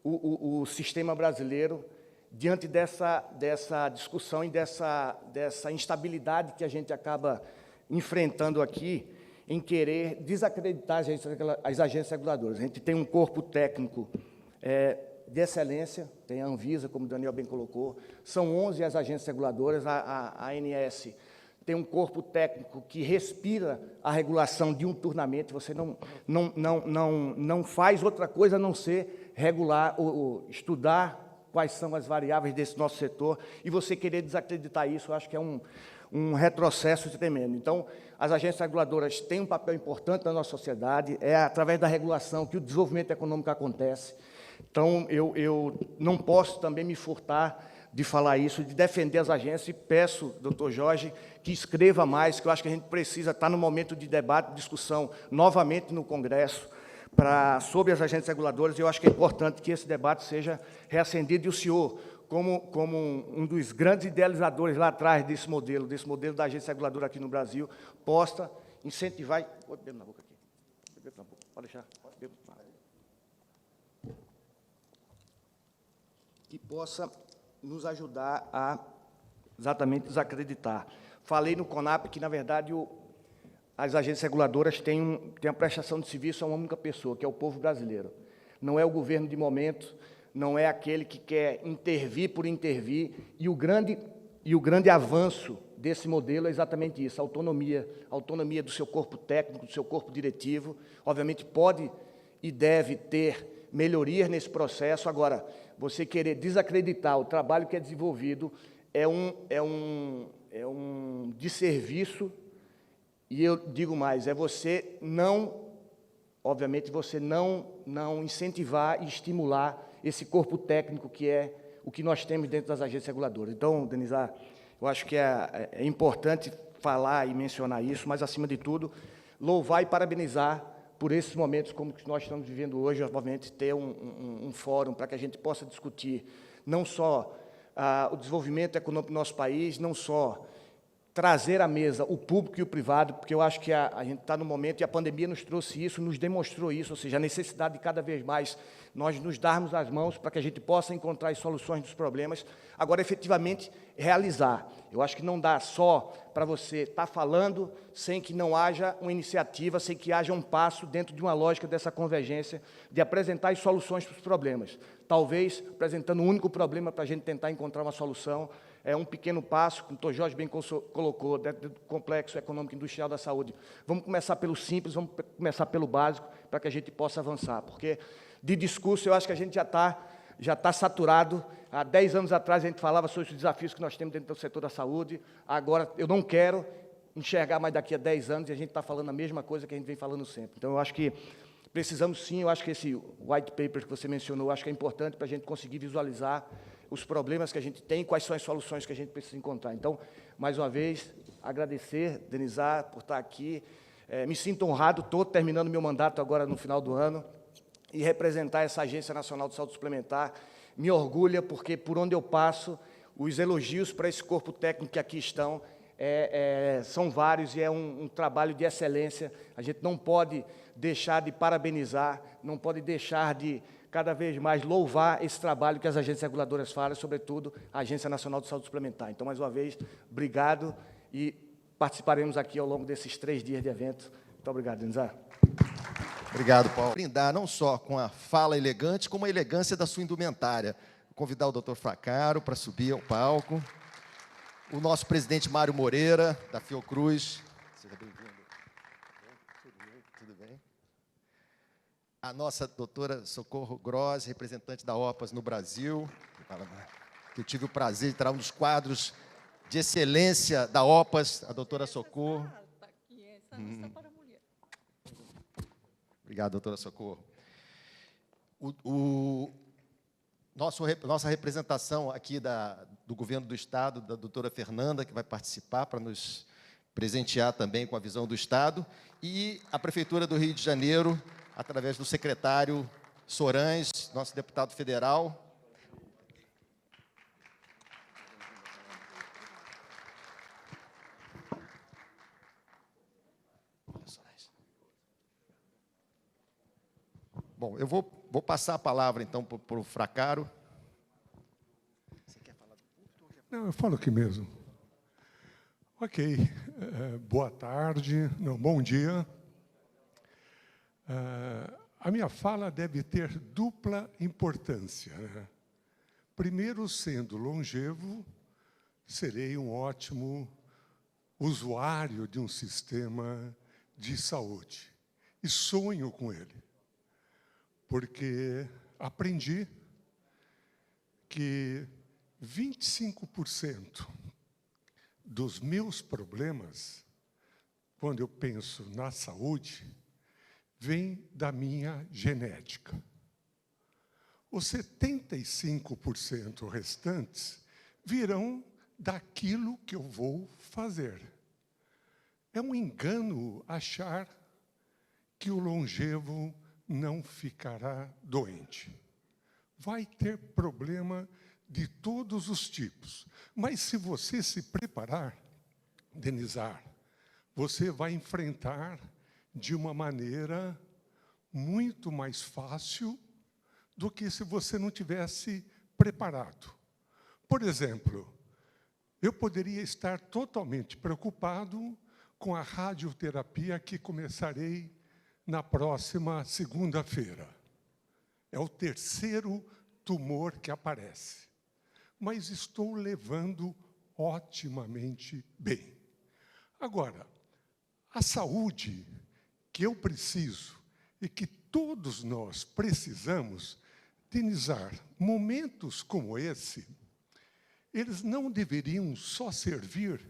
o sistema brasileiro diante dessa discussão e dessa instabilidade que a gente acaba enfrentando aqui, em querer desacreditar as agências reguladoras. A gente tem um corpo técnico de excelência, tem a Anvisa, como o Daniel bem colocou, são 11 as agências reguladoras, a ANS tem um corpo técnico que respira a regulação diuturnamente, você não faz outra coisa a não ser regular ou estudar quais são as variáveis desse nosso setor, e você querer desacreditar isso, eu acho que é um retrocesso tremendo. Então, as agências reguladoras têm um papel importante na nossa sociedade, é através da regulação que o desenvolvimento econômico acontece. Então, eu não posso também me furtar de falar isso, de defender as agências, e peço, doutor Jorge, que escreva mais, que eu acho que a gente precisa estar no momento de debate, discussão, novamente no Congresso, sobre as agências reguladoras, e eu acho que é importante que esse debate seja reacendido, e o senhor, como um dos grandes idealizadores lá atrás desse modelo da agência reguladora aqui no Brasil, possa incentivar... Bebo na boca aqui. Bebo na boca. Pode deixar. Bebo. Que possa nos ajudar a exatamente desacreditar. Falei no CONAP que, na verdade, as agências reguladoras têm a prestação de serviço a uma única pessoa, que é o povo brasileiro. Não é o governo de momento, não é aquele que quer intervir por intervir, e o grande avanço desse modelo é exatamente isso, a autonomia do seu corpo técnico, do seu corpo diretivo. Obviamente, pode e deve ter melhorias nesse processo. Agora, você querer desacreditar o trabalho que é desenvolvido é um desserviço, e eu digo mais, é você não, obviamente, você não incentivar e estimular esse corpo técnico que é o que nós temos dentro das agências reguladoras. Então, Denizar, eu acho que é importante falar e mencionar isso, mas, acima de tudo, louvar e parabenizar por esses momentos como que nós estamos vivendo hoje, obviamente, ter um fórum para que a gente possa discutir não só o desenvolvimento econômico do nosso país, não só trazer à mesa o público e o privado, porque eu acho que a gente está no momento, e a pandemia nos trouxe isso, nos demonstrou isso, ou seja, a necessidade de cada vez mais nós nos darmos as mãos para que a gente possa encontrar as soluções dos problemas. Agora, efetivamente, realizar. Eu acho que não dá só para você estar falando sem que não haja uma iniciativa, sem que haja um passo dentro de uma lógica dessa convergência, de apresentar as soluções para os problemas. Talvez, apresentando um único problema para a gente tentar encontrar uma solução, é um pequeno passo, como o Dr. Jorge bem colocou, dentro do complexo econômico e industrial da saúde. Vamos começar pelo simples, vamos começar pelo básico, para que a gente possa avançar, porque de discurso eu acho que a gente já está saturado. Há 10 anos atrás a gente falava sobre os desafios que nós temos dentro do setor da saúde, agora eu não quero enxergar mais daqui a 10 anos, e a gente está falando a mesma coisa que a gente vem falando sempre. Então, eu acho que precisamos sim, eu acho que esse white paper que você mencionou, eu acho que é importante para a gente conseguir visualizar os problemas que a gente tem, quais são as soluções que a gente precisa encontrar. Então, mais uma vez, agradecer, Denizar, por estar aqui. Me sinto honrado, estou terminando meu mandato agora no final do ano, e representar essa Agência Nacional de Saúde Suplementar me orgulha, porque, por onde eu passo, os elogios para esse corpo técnico que aqui estão são vários, e é um trabalho de excelência. A gente não pode deixar de parabenizar, não pode deixar de cada vez mais louvar esse trabalho que as agências reguladoras fazem, sobretudo a Agência Nacional de Saúde Suplementar. Então, mais uma vez, obrigado, e participaremos aqui ao longo desses 3 dias de evento. Muito obrigado, Denizar. Obrigado, Paulo. Brindar não só com a fala elegante, como a elegância da sua indumentária. Vou convidar o Dr. Fracaro para subir ao palco. O nosso presidente Mário Moreira, da Fiocruz. Seja bem-vindo. Tudo bem? A nossa doutora Socorro Gross, representante da OPAS no Brasil, que eu tive o prazer de tirar um dos quadros de excelência da OPAS, a doutora Socorro. Obrigado, doutora Socorro. Nossa representação aqui do Governo do Estado, da doutora Fernanda, que vai participar para nos presentear também com a visão do Estado, e a Prefeitura do Rio de Janeiro, através do secretário Sorães, nosso deputado federal. Bom, eu vou passar a palavra, então, para o Fracaro. Você quer falar do público? Não, eu falo aqui mesmo. Ok. Boa tarde, não, bom dia. A minha fala deve ter dupla importância, né? Primeiro, sendo longevo, serei um ótimo usuário de um sistema de saúde. E sonho com ele. Porque aprendi que 25% dos meus problemas, quando eu penso na saúde, vem da minha genética. Os 75% restantes virão daquilo que eu vou fazer. É um engano achar que o longevo não ficará doente. Vai ter problema de todos os tipos. Mas se você se preparar, Denizar, você vai enfrentar de uma maneira muito mais fácil do que se você não tivesse preparado. Por exemplo, eu poderia estar totalmente preocupado com a radioterapia que começarei na próxima segunda-feira. É o terceiro tumor que aparece. Mas estou levando otimamente bem. Agora, a saúde que eu preciso e que todos nós precisamos, Denizar, momentos como esse, eles não deveriam só servir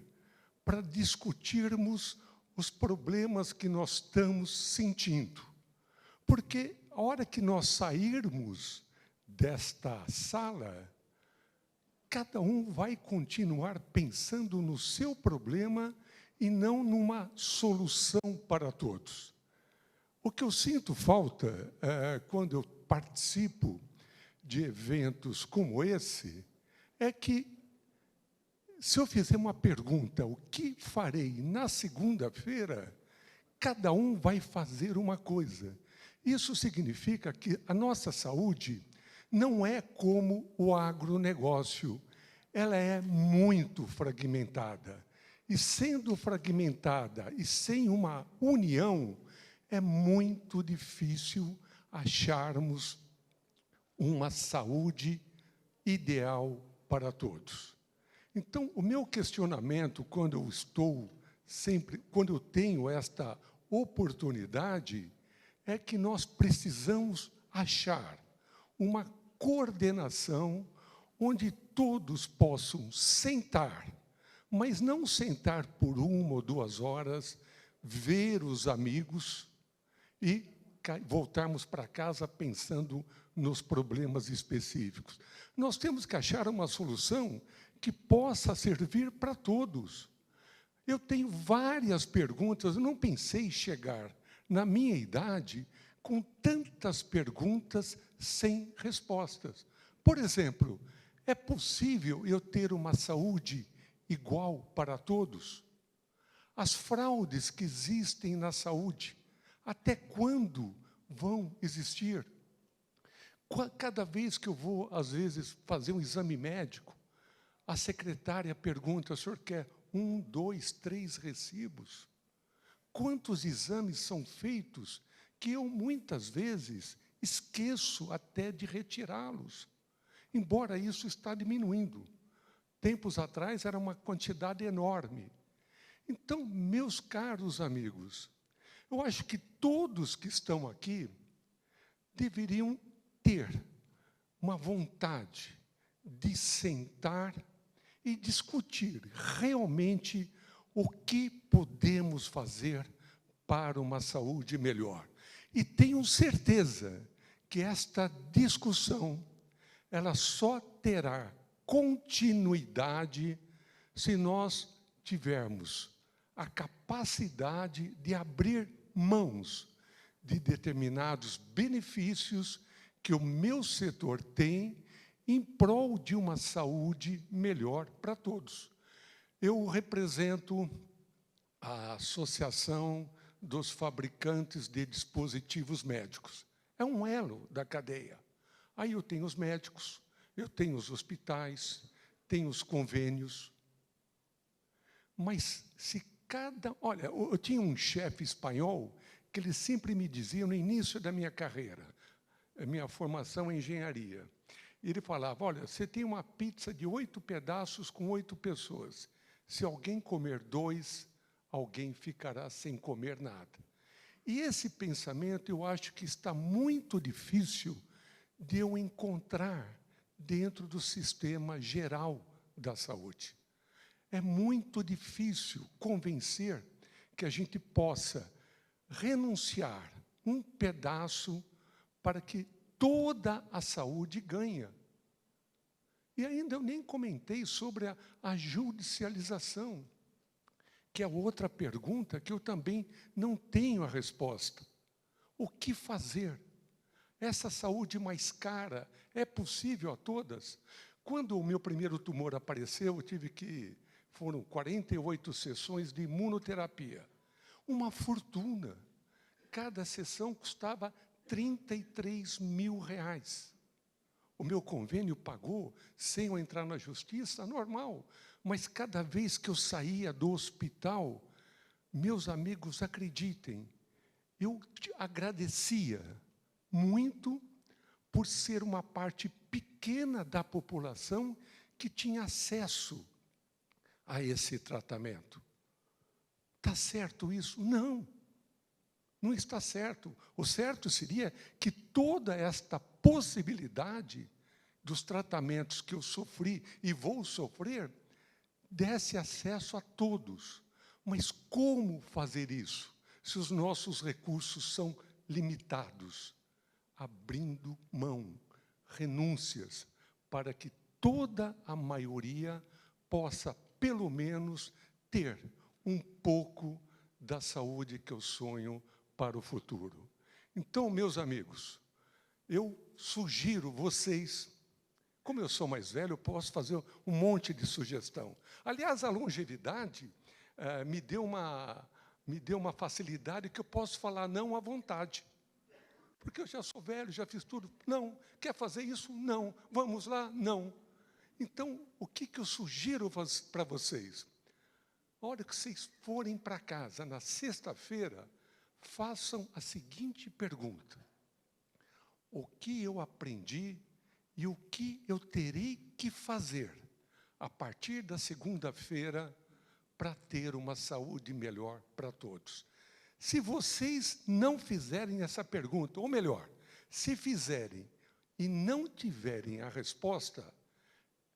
para discutirmos os problemas que nós estamos sentindo. Porque a hora que nós sairmos desta sala, cada um vai continuar pensando no seu problema e não numa solução para todos. O que eu sinto falta quando eu participo de eventos como esse é que, se eu fizer uma pergunta, o que farei na segunda-feira, cada um vai fazer uma coisa. Isso significa que a nossa saúde não é como o agronegócio. Ela é muito fragmentada. E sendo fragmentada e sem uma união, é muito difícil acharmos uma saúde ideal para todos. Então, o meu questionamento, quando eu tenho esta oportunidade, é que nós precisamos achar uma coordenação onde todos possam sentar, mas não sentar por 1 ou 2 horas, ver os amigos e voltarmos para casa pensando nos problemas específicos. Nós temos que achar uma solução que possa servir para todos. Eu tenho várias perguntas, eu não pensei chegar na minha idade com tantas perguntas sem respostas. Por exemplo, é possível eu ter uma saúde igual para todos? As fraudes que existem na saúde, até quando vão existir? Cada vez que eu vou, às vezes, fazer um exame médico, a secretária pergunta: o senhor quer 1, 2, 3 recibos? Quantos exames são feitos que eu, muitas vezes, esqueço até de retirá-los? Embora isso está diminuindo. Tempos atrás era uma quantidade enorme. Então, meus caros amigos, eu acho que todos que estão aqui deveriam ter uma vontade de sentar e discutir realmente o que podemos fazer para uma saúde melhor. E tenho certeza que esta discussão, ela só terá continuidade se nós tivermos a capacidade de abrir mãos de determinados benefícios que o meu setor tem em prol de uma saúde melhor para todos. Eu represento a Associação dos Fabricantes de Dispositivos Médicos. É um elo da cadeia. Aí eu tenho os médicos, eu tenho os hospitais, tenho os convênios. Mas se cada... Olha, eu tinha um chefe espanhol que ele sempre me dizia, no início da minha carreira, a minha formação em engenharia, ele falava: olha, você tem uma pizza de 8 pedaços com 8 pessoas. Se alguém comer 2, alguém ficará sem comer nada. E esse pensamento, eu acho que está muito difícil de eu encontrar dentro do sistema geral da saúde. É muito difícil convencer que a gente possa renunciar um pedaço para que toda a saúde ganhe. E ainda eu nem comentei sobre a judicialização, que é outra pergunta que eu também não tenho a resposta. O que fazer essa saúde mais cara é possível a todas? Quando o meu primeiro tumor apareceu, eu tive que... Foram 48 sessões de imunoterapia. Uma fortuna. Cada sessão custava R$33 mil. O meu convênio pagou, sem eu entrar na justiça, normal. Mas cada vez que eu saía do hospital, meus amigos, acreditem, eu agradecia muito por ser uma parte pequena da população que tinha acesso a esse tratamento. Está certo isso? Não. Não está certo. O certo seria que toda esta possibilidade dos tratamentos que eu sofri e vou sofrer desse acesso a todos. Mas como fazer isso, se os nossos recursos são limitados? Abrindo mão, renúncias, para que toda a maioria possa, pelo menos, ter um pouco da saúde que eu sonho para o futuro. Então, meus amigos, eu sugiro vocês, como eu sou mais velho, eu posso fazer um monte de sugestão. Aliás, a longevidade me deu uma facilidade que eu posso falar não à vontade. Porque eu já sou velho, já fiz tudo. Não. Quer fazer isso? Não. Vamos lá? Não. Então, o que eu sugiro para vocês? A hora que vocês forem para casa, na sexta-feira, façam a seguinte pergunta: o que eu aprendi e o que eu terei que fazer a partir da segunda-feira para ter uma saúde melhor para todos? Se vocês não fizerem essa pergunta, ou melhor, se fizerem e não tiverem a resposta,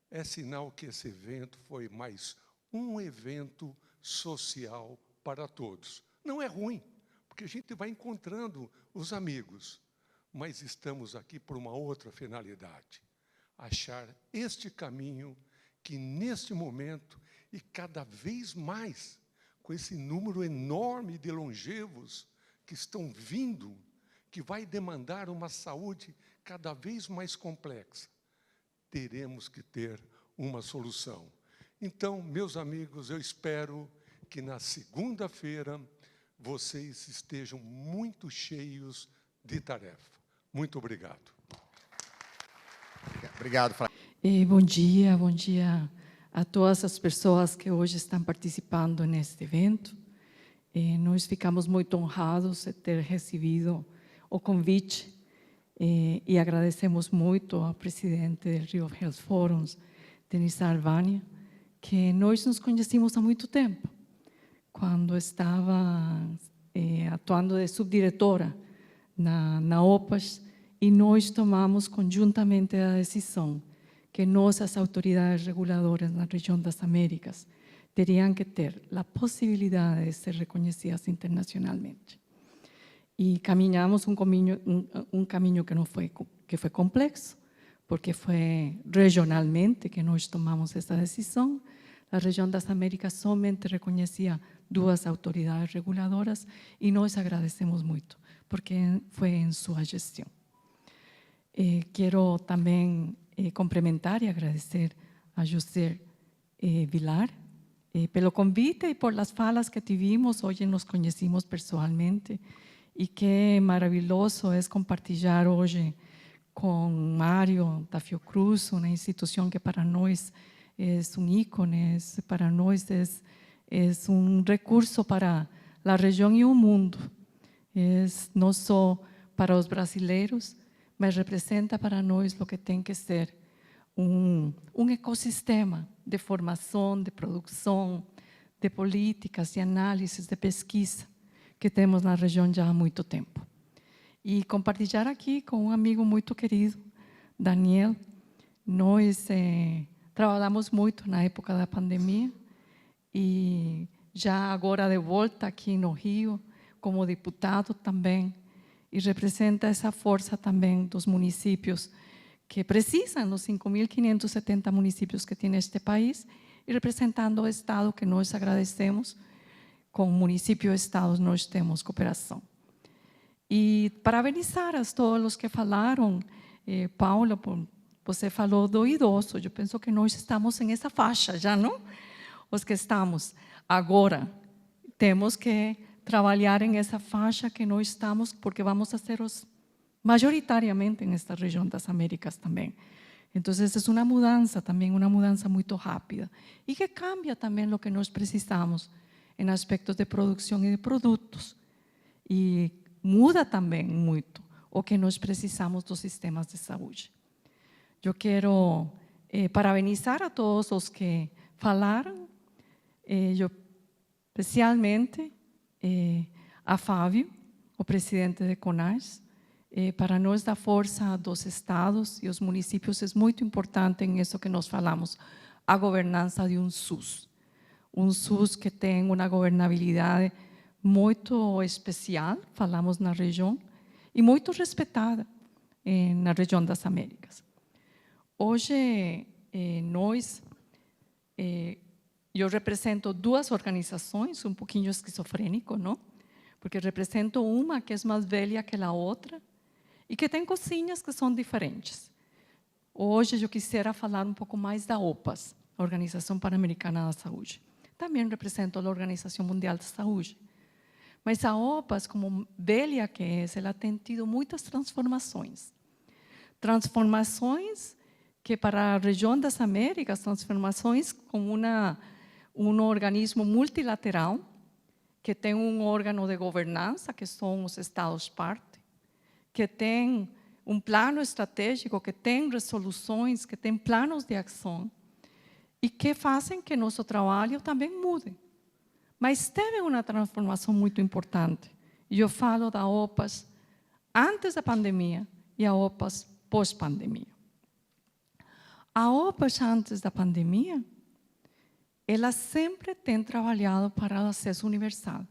é sinal que esse evento foi mais um evento social para todos. Não é ruim, porque a gente vai encontrando os amigos, mas estamos aqui por uma outra finalidade: achar este caminho que, neste momento, e cada vez mais, com esse número enorme de longevos que estão vindo, que vai demandar uma saúde cada vez mais complexa, teremos que ter uma solução. Então, meus amigos, eu espero que na segunda-feira vocês estejam muito cheios de tarefa. Muito obrigado. Obrigado, Flávio. Bom dia a todas as pessoas que hoje estão participando neste evento. Nós ficamos muito honrados de ter recebido o convite e agradecemos muito ao presidente do Rio Health Forums, Denis Albania, que nós nos conhecemos há muito tempo, quando estava atuando de subdiretora na OPAS, e nós tomamos conjuntamente a decisão que nossas autoridades reguladoras na região das Américas teriam que ter a possibilidade de ser reconhecidas internacionalmente. E caminhamos um caminho que foi complexo, porque foi regionalmente que nós tomamos essa decisão. A região das Américas somente reconhecia 2 autoridades reguladoras e nós agradecemos muito, porque foi em sua gestão. Quero também complementar e agradecer a José Vilar pelo convite e por las falas que tivemos. Hoje nos conhecimos pessoalmente e que maravilhoso é compartilhar hoje com Mário da Fiocruz, uma instituição que para nós é ícone, para nós é recurso para a região e o mundo. Não só para os brasileiros, mas representa para nós o que tem que ser um ecossistema de formação, de produção, de políticas, de análises, de pesquisa que temos na região já há muito tempo. E compartilhar aqui com um amigo muito querido, Daniel. Nós trabalhamos muito na época da pandemia e já agora de volta aqui no Rio, como deputado também, e representa essa força também dos municípios que precisam, os 5.570 municípios que tem este país, e representando o Estado que nós agradecemos. Com o município e Estados nós temos cooperação. E parabenizar a todos os que falaram. Paula, você falou do idoso. Eu penso que nós estamos nessa faixa já, não? Os que estamos. Agora, temos que trabalhar nessa faixa que nós estamos, porque vamos a ser os majoritariamente nesta região das Américas também. Então, essa é uma mudança também, uma mudança muito rápida. E que cambia também o que nós precisamos em aspectos de produção e de produtos. E muda também muito o que nós precisamos dos sistemas de saúde. Eu quero parabenizar a todos os que falaram, especialmente a Fábio, o presidente de CONAS. Para nós, da força dos estados e os municípios, é muito importante em isso que nós falamos, a governança de SUS. SUS que tem uma governabilidade muito especial, falamos na região, e muito respeitada na região das Américas. Hoje, eu represento duas organizações, um pouquinho esquizofrênico, não? Porque represento uma que é mais velha que a outra, e que tem coisinhas que são diferentes. Hoje eu quisiera falar um pouco mais da OPAS, a Organização Pan-Americana da Saúde. Também represento a Organização Mundial da Saúde. Mas a OPAS, como velha que é, ela tem tido muitas transformações. Transformações que para a região das Américas, transformações como um organismo multilateral, que tem um órgão de governança, que são os Estados parte, que tem um plano estratégico, que tem resoluções, que tem planos de ação e que fazem que nosso trabalho também mude. Mas teve uma transformação muito importante. E eu falo da OPAS antes da pandemia e a OPAS pós-pandemia. A OPAS antes da pandemia, ela sempre tem trabalhado para o acesso universal,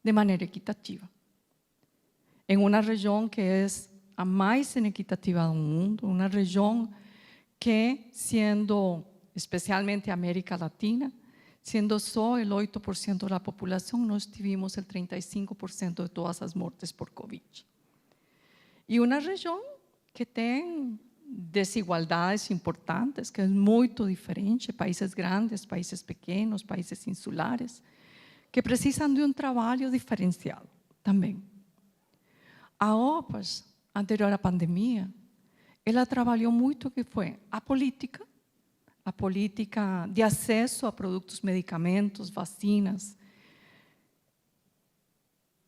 de maneira equitativa. Em uma região que é a mais inequitativa do mundo, uma região que, sendo especialmente a América Latina, sendo só o 8% da população, nós tivemos o 35% de todas as mortes por Covid. E uma região que tem desigualdades importantes, que é muito diferente, países grandes, países pequenos, países insulares, que precisam de um trabalho diferenciado também. A OPAS, anterior à pandemia, ela trabalhou muito que foi a política de acesso a produtos, medicamentos, vacinas,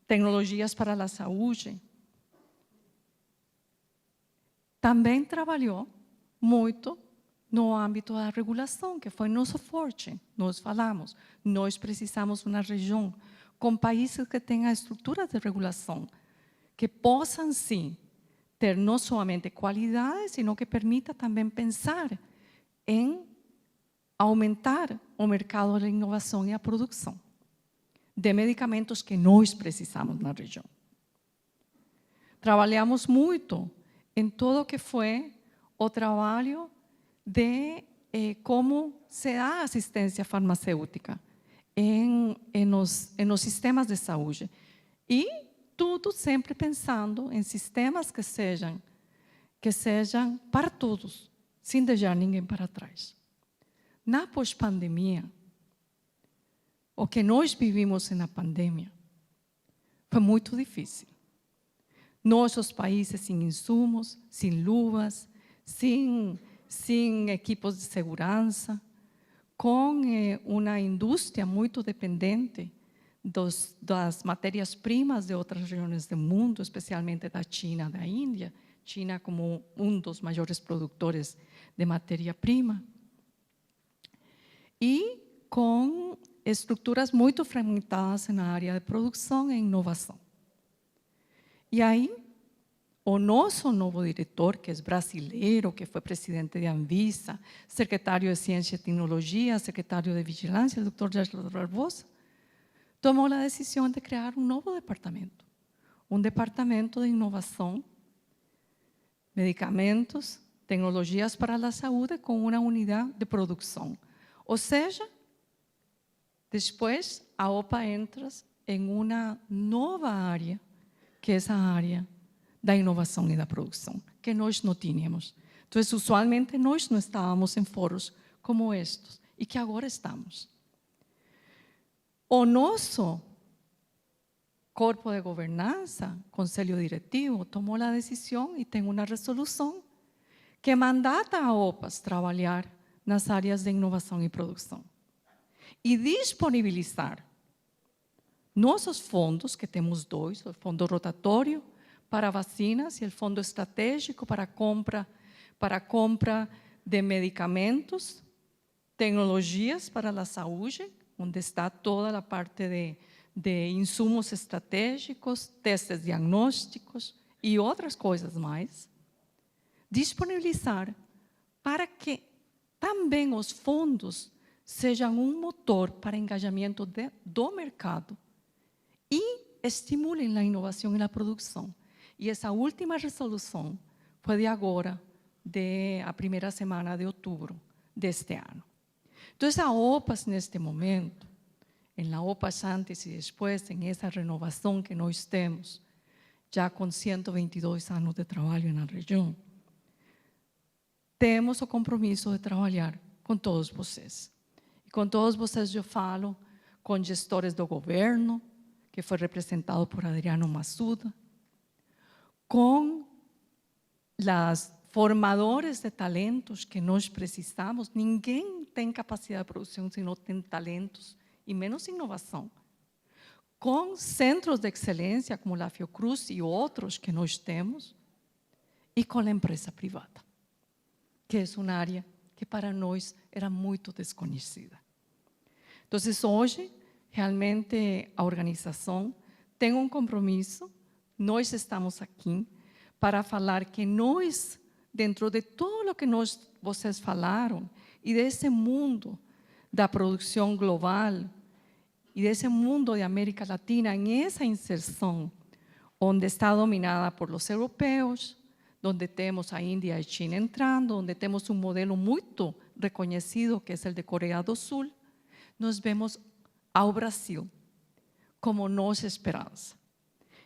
tecnologias para a saúde. Também trabalhou muito no âmbito da regulação, que foi nosso forte. Nós falamos, nós precisamos de uma região com países que tenham estruturas de regulação, que possam, sim, ter não somente qualidade, sino que permita também pensar em aumentar o mercado da inovação e a produção de medicamentos que nós precisamos na região. Trabalhamos muito em todo o que foi o trabalho de como se dá assistência farmacêutica nos sistemas de saúde. E tudo sempre pensando em sistemas que sejam para todos, sem deixar ninguém para trás. Na pós-pandemia, o que nós vivimos na pandemia foi muito difícil. Nossos países sem insumos, sem luvas, sem equipos de segurança, com uma indústria muito dependente das matérias-primas de outras regiões do mundo, especialmente da China, da Índia, China como um dos maiores produtores de matéria-prima, e com estruturas muito fragmentadas na área de produção e inovação. E aí, o nosso novo diretor, que é brasileiro, que foi presidente de Anvisa, secretário de Ciência e Tecnologia, secretário de Vigilância, o Dr. Gerardo Barbosa, tomou a decisão de criar um novo departamento de inovação, medicamentos, tecnologias para a saúde, com uma unidade de produção. Ou seja, depois a OPA entra em uma nova área, que é essa área da inovação e da produção, que nós não tínhamos. Então, usualmente, nós não estávamos em fóruns como estes, e que agora estamos. O nosso corpo de governança, conselho diretivo, tomou a decisão e tem uma resolução que mandata a OPAS trabalhar nas áreas de inovação e produção e disponibilizar nossos fundos, que temos dois, o fundo rotatório para vacinas e o fundo estratégico para compra de medicamentos, tecnologias para a saúde, onde está toda a parte de insumos estratégicos, testes diagnósticos e outras coisas mais, disponibilizar para que também os fundos sejam um motor para engajamento do mercado e estimulem a inovação e a produção. E essa última resolução foi de agora, a primeira semana de outubro deste ano. Então, a OPAS, neste momento, na OPAS antes e depois, em essa renovação que nós temos, já com 122 anos de trabalho na região, temos o compromisso de trabalhar com todos vocês. E com todos vocês eu falo com gestores do governo, que foi representado por Adriano Massuda, com os formadores de talentos que nós precisamos. Ninguém tem capacidade de produção se não tem talentos e menos inovação. Com centros de excelência como a Fiocruz e outros que nós temos, e com a empresa privada, que é uma área que para nós era muito desconhecida. Então, hoje, realmente, a organização tem um compromisso. Nós estamos aqui para falar que nós, dentro de tudo o que vocês falaram, e desse mundo da produção global, e desse mundo de América Latina, em essa inserção, onde está dominada por os europeus, onde temos a Índia e a China entrando, onde temos um modelo muito reconhecido, que é o de Coreia do Sul, nós vemos ao Brasil como nossa esperança.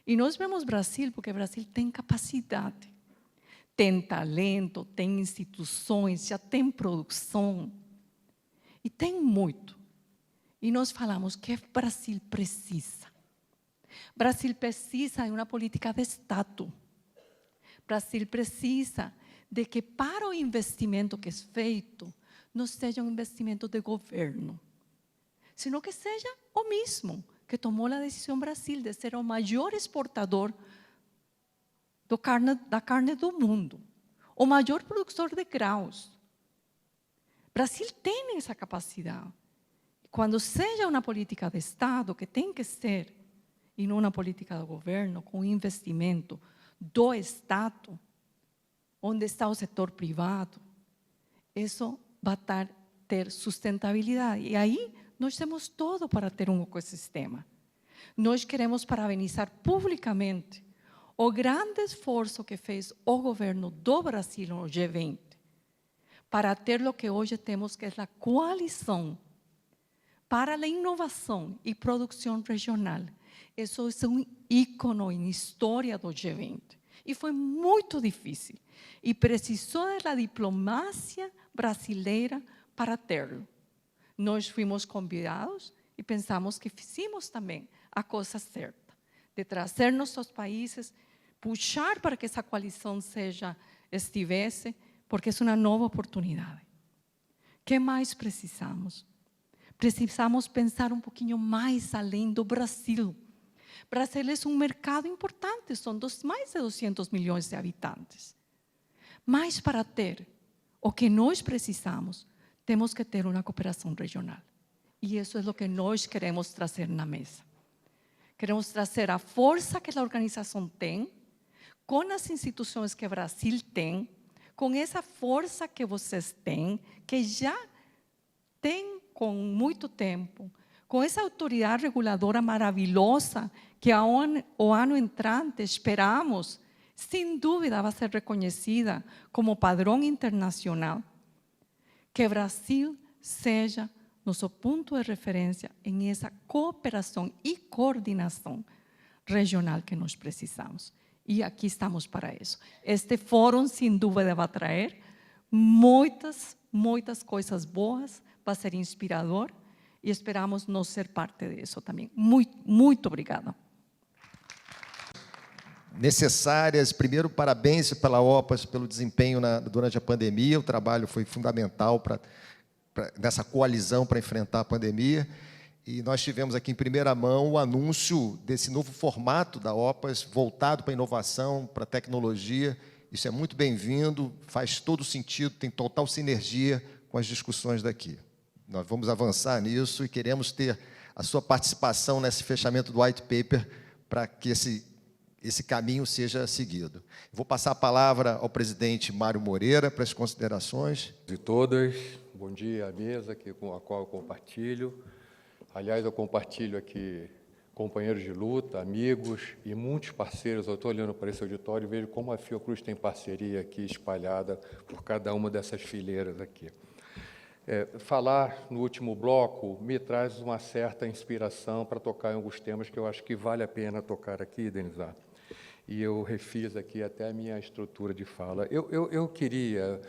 E nós vemos Brasil porque o Brasil tem capacidade, tem talento, tem instituições, já tem produção, e tem muito. E nós falamos que o Brasil precisa. Brasil precisa de uma política de Estado. Brasil precisa de que para o investimento que é feito, não seja um investimento de governo, sino que seja o mesmo que tomou a decisão Brasil de ser o maior exportador da carne do mundo, o maior produtor de grãos. Brasil tem essa capacidade. Quando seja uma política de Estado, que tem que ser, e não uma política do governo, com investimento do Estado, onde está o setor privado, isso vai ter sustentabilidade. E aí nós temos todo para ter um ecossistema. Nós queremos parabenizar publicamente o grande esforço que fez o governo do Brasil no G20 para ter o que hoje temos, que é a coalição para a inovação e produção regional. Isso é um ícone na história do G20. E foi muito difícil. E precisou da diplomacia brasileira para ter-lo. Nós fomos convidados e pensamos que fizemos também a coisa certa, de trazer nossos países, puxar para que essa coalição estivesse, porque é uma nova oportunidade. O que mais precisamos? Precisamos pensar um pouquinho mais além do Brasil. Brasil é um mercado importante, são mais de 200 milhões de habitantes. Mas para ter o que nós precisamos, temos que ter uma cooperação regional. E isso é o que nós queremos trazer na mesa. Queremos trazer a força que a organização tem, com as instituições que o Brasil tem, com essa força que vocês têm, que já tem com muito tempo, com essa autoridade reguladora maravilhosa que o ano entrante esperamos, sem dúvida vai ser reconhecida como padrão internacional, que o Brasil seja nosso ponto de referência em essa cooperação e coordenação regional que nós precisamos. E aqui estamos para isso. Este fórum, sem dúvida, vai trazer muitas coisas boas, vai ser inspirador e esperamos nós ser parte disso também. Muito obrigada. Necessárias. Primeiro, parabéns pela OPAS, pelo desempenho durante a pandemia. O trabalho foi fundamental nessa coalizão para enfrentar a pandemia. E nós tivemos aqui em primeira mão o anúncio desse novo formato da OPAS, voltado para a inovação, para a tecnologia. Isso é muito bem-vindo, faz todo sentido, tem total sinergia com as discussões daqui. Nós vamos avançar nisso e queremos ter a sua participação nesse fechamento do white paper para que esse caminho seja seguido. Vou passar a palavra ao presidente Mário Moreira para as considerações. De todas, bom dia à mesa com a qual eu compartilho. Aliás, eu compartilho aqui companheiros de luta, amigos e muitos parceiros. Eu estou olhando para esse auditório e vejo como a Fiocruz tem parceria aqui espalhada por cada uma dessas fileiras aqui. Falar no último bloco me traz uma certa inspiração para tocar em alguns temas que eu acho que vale a pena tocar aqui, Denizar. E eu refiz aqui até a minha estrutura de fala. Eu queria,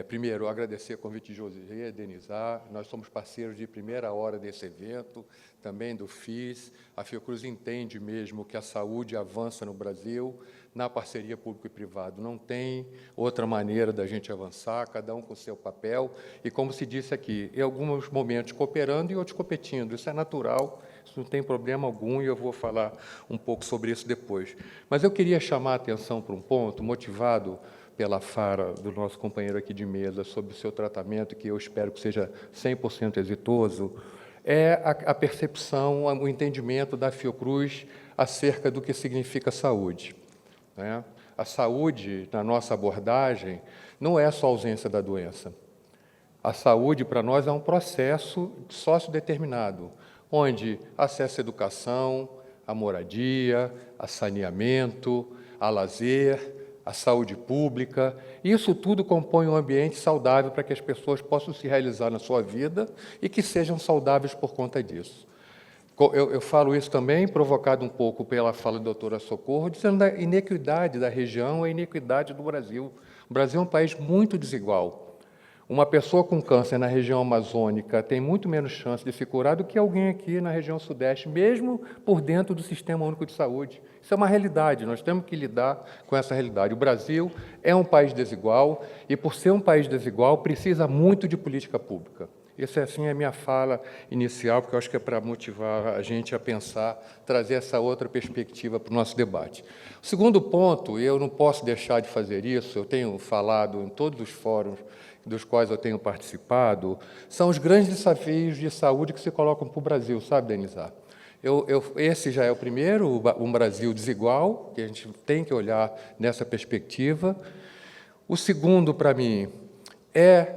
primeiro, agradecer o convite de José, Denizar. Nós somos parceiros de primeira hora desse evento, também do FIS. A Fiocruz entende mesmo que a saúde avança no Brasil na parceria público e privado. Não tem outra maneira da gente avançar, cada um com o seu papel. E, como se disse aqui, em alguns momentos cooperando e outros competindo. Isso é natural, isso não tem problema algum, e eu vou falar um pouco sobre isso depois. Mas eu queria chamar a atenção para um ponto, motivado pela fala do nosso companheiro aqui de mesa sobre o seu tratamento, que eu espero que seja 100% exitoso, é a percepção, o entendimento da Fiocruz acerca do que significa saúde. Né? A saúde, na nossa abordagem, não é só a ausência da doença. A saúde, para nós, é um processo sociodeterminado, onde acesso à educação, à moradia, a saneamento, a lazer, a saúde pública, isso tudo compõe um ambiente saudável para que as pessoas possam se realizar na sua vida e que sejam saudáveis por conta disso. Eu falo isso também, provocado um pouco pela fala da doutora Socorro, dizendo da inequidade da região e a inequidade do Brasil. O Brasil é um país muito desigual. Uma pessoa com câncer na região amazônica tem muito menos chance de se curar do que alguém aqui na região sudeste, mesmo por dentro do Sistema Único de Saúde. Isso é uma realidade, nós temos que lidar com essa realidade. O Brasil é um país desigual e, por ser um país desigual, precisa muito de política pública. Essa, assim, é a minha fala inicial, porque eu acho que é para motivar a gente a pensar, trazer essa outra perspectiva para o nosso debate. O segundo ponto, e eu não posso deixar de fazer isso, eu tenho falado em todos os fóruns dos quais eu tenho participado, são os grandes desafios de saúde que se colocam para o Brasil, sabe, Denizar? Esse já é o primeiro, um Brasil desigual, que a gente tem que olhar nessa perspectiva. O segundo, para mim, é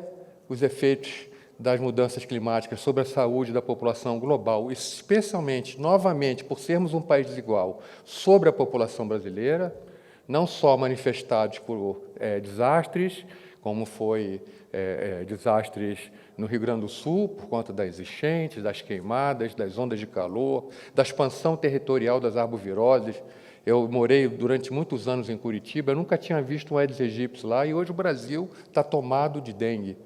os efeitos das mudanças climáticas sobre a saúde da população global, especialmente, novamente, por sermos um país desigual, sobre a população brasileira, não só manifestados por desastres, como foi desastres no Rio Grande do Sul, por conta das enchentes, das queimadas, das ondas de calor, da expansão territorial das arboviroses. Eu morei durante muitos anos em Curitiba, eu nunca tinha visto um Aedes aegypti lá, e hoje o Brasil está tomado de dengue.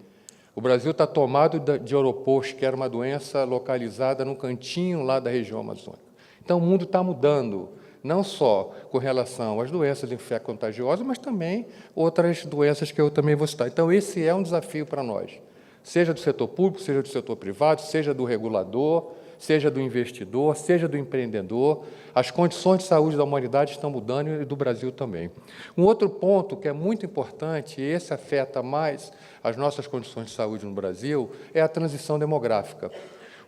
O Brasil está tomado de Oropouche, que era uma doença localizada num cantinho lá da região amazônica. Então, o mundo está mudando, não só com relação às doenças infecto-contagiosas, mas também outras doenças que eu também vou citar. Então, esse é um desafio para nós, seja do setor público, seja do setor privado, seja do regulador, seja do investidor, seja do empreendedor. As condições de saúde da humanidade estão mudando e do Brasil também. Um outro ponto que é muito importante, e esse afeta mais as nossas condições de saúde no Brasil, é a transição demográfica.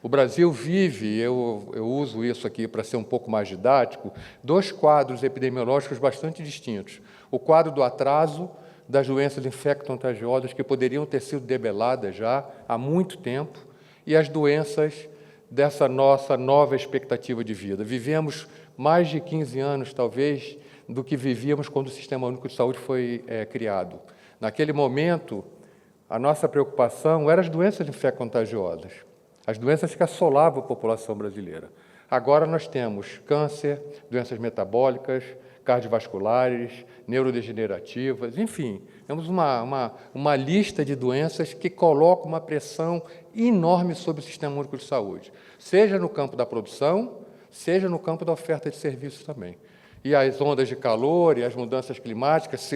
O Brasil vive, eu uso isso aqui para ser um pouco mais didático, dois quadros epidemiológicos bastante distintos. O quadro do atraso das doenças infecto-contagiosas que poderiam ter sido debeladas já há muito tempo e as doenças dessa nossa nova expectativa de vida. Vivemos mais de 15 anos, talvez, do que vivíamos quando o Sistema Único de Saúde foi criado. Naquele momento, a nossa preocupação eram as doenças infecto-contagiosas, as doenças que assolavam a população brasileira. Agora nós temos câncer, doenças metabólicas, cardiovasculares, neurodegenerativas, enfim, temos uma lista de doenças que coloca uma pressão enorme sobre o Sistema Único de Saúde, seja no campo da produção, seja no campo da oferta de serviços também. E as ondas de calor e as mudanças climáticas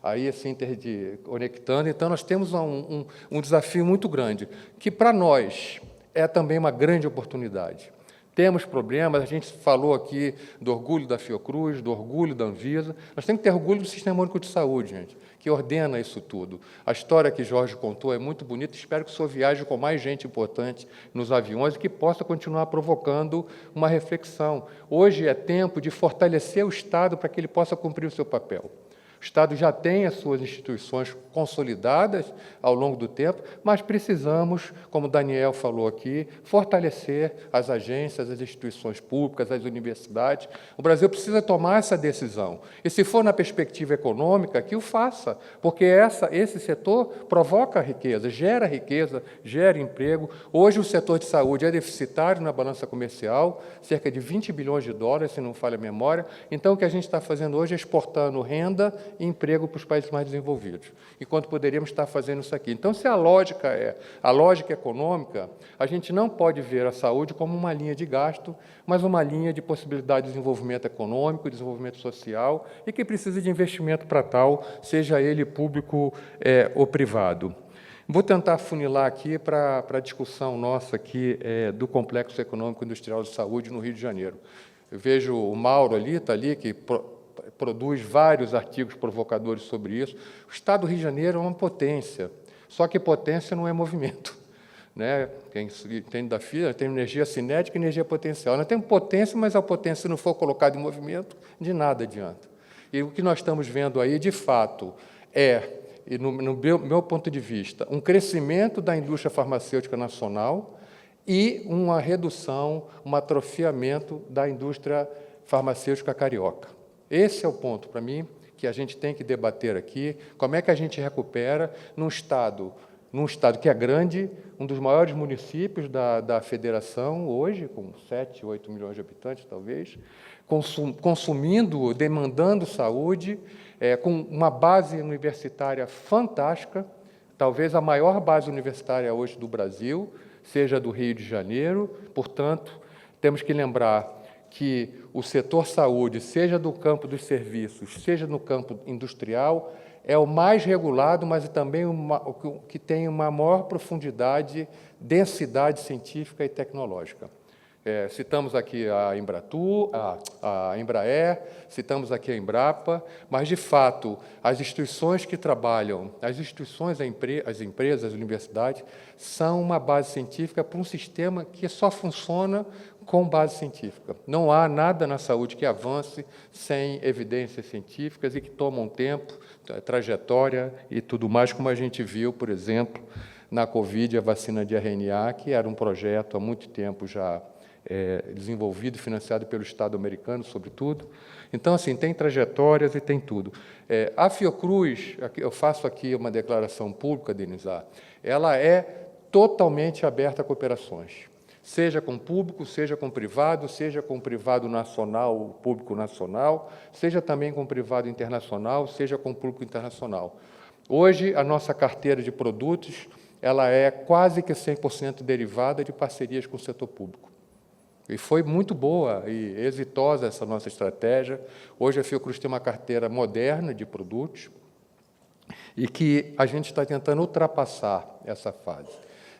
aí se interconectando. Então, nós temos um desafio muito grande, que para nós é também uma grande oportunidade. Temos problemas, a gente falou aqui do orgulho da Fiocruz, do orgulho da Anvisa. Nós temos que ter orgulho do Sistema Único de Saúde, gente, que ordena isso tudo. A história que Jorge contou é muito bonita. Espero que o senhor viaje com mais gente importante nos aviões e que possa continuar provocando uma reflexão. Hoje é tempo de fortalecer o Estado para que ele possa cumprir o seu papel. O Estado já tem as suas instituições consolidadas ao longo do tempo, mas precisamos, como o Daniel falou aqui, fortalecer as agências, as instituições públicas, as universidades. O Brasil precisa tomar essa decisão. E, se for na perspectiva econômica, que o faça, porque esse setor provoca riqueza, gera emprego. Hoje, o setor de saúde é deficitário na balança comercial, cerca de 20 bilhões de dólares, se não falha a memória. Então, o que a gente está fazendo hoje é exportando renda e emprego para os países mais desenvolvidos, enquanto poderíamos estar fazendo isso aqui. Então, se a lógica é a lógica econômica, a gente não pode ver a saúde como uma linha de gasto, mas uma linha de possibilidade de desenvolvimento econômico, desenvolvimento social, e que precisa de investimento para tal, seja ele público ou privado. Vou tentar funilar aqui para a discussão nossa aqui do Complexo Econômico Industrial de Saúde no Rio de Janeiro. Eu vejo o Mauro ali, está ali, que produz vários artigos provocadores sobre isso. O Estado do Rio de Janeiro é uma potência, só que potência não é movimento. Né? Quem entende da física, tem energia cinética e energia potencial. Nós temos potência, mas a potência, se não for colocada em movimento, de nada adianta. E o que nós estamos vendo aí, de fato, e no meu ponto de vista, um crescimento da indústria farmacêutica nacional e uma redução, um atrofiamento da indústria farmacêutica carioca. Esse é o ponto, para mim, que a gente tem que debater aqui. Como é que a gente recupera num estado que é grande, um dos maiores municípios da federação hoje, com 7, 8 milhões de habitantes, talvez, consumindo, demandando saúde, com uma base universitária fantástica, talvez a maior base universitária hoje do Brasil, seja do Rio de Janeiro. Portanto, temos que lembrar que o setor saúde, seja do campo dos serviços, seja no campo industrial, é o mais regulado, mas também o que tem uma maior profundidade, densidade científica e tecnológica. Citamos aqui a Embratur, a Embraer, citamos aqui a Embrapa, mas, de fato, as instituições que trabalham, as instituições, as empresas, as universidades, são uma base científica para um sistema que só funciona com base científica. Não há nada na saúde que avance sem evidências científicas e que tomam tempo, trajetória e tudo mais, como a gente viu, por exemplo, na Covid, a vacina de RNA, que era um projeto há muito tempo já desenvolvido e financiado pelo Estado americano, sobretudo. Então, assim, tem trajetórias e tem tudo. A Fiocruz, eu faço aqui uma declaração pública, Denizar, ela é totalmente aberta a cooperações, seja com público, seja com privado, seja com privado nacional, público nacional, seja também com privado internacional, seja com público internacional. Hoje, a nossa carteira de produtos, ela é quase que 100% derivada de parcerias com o setor público. E foi muito boa e exitosa essa nossa estratégia. Hoje, a Fiocruz tem uma carteira moderna de produtos e que a gente está tentando ultrapassar essa fase.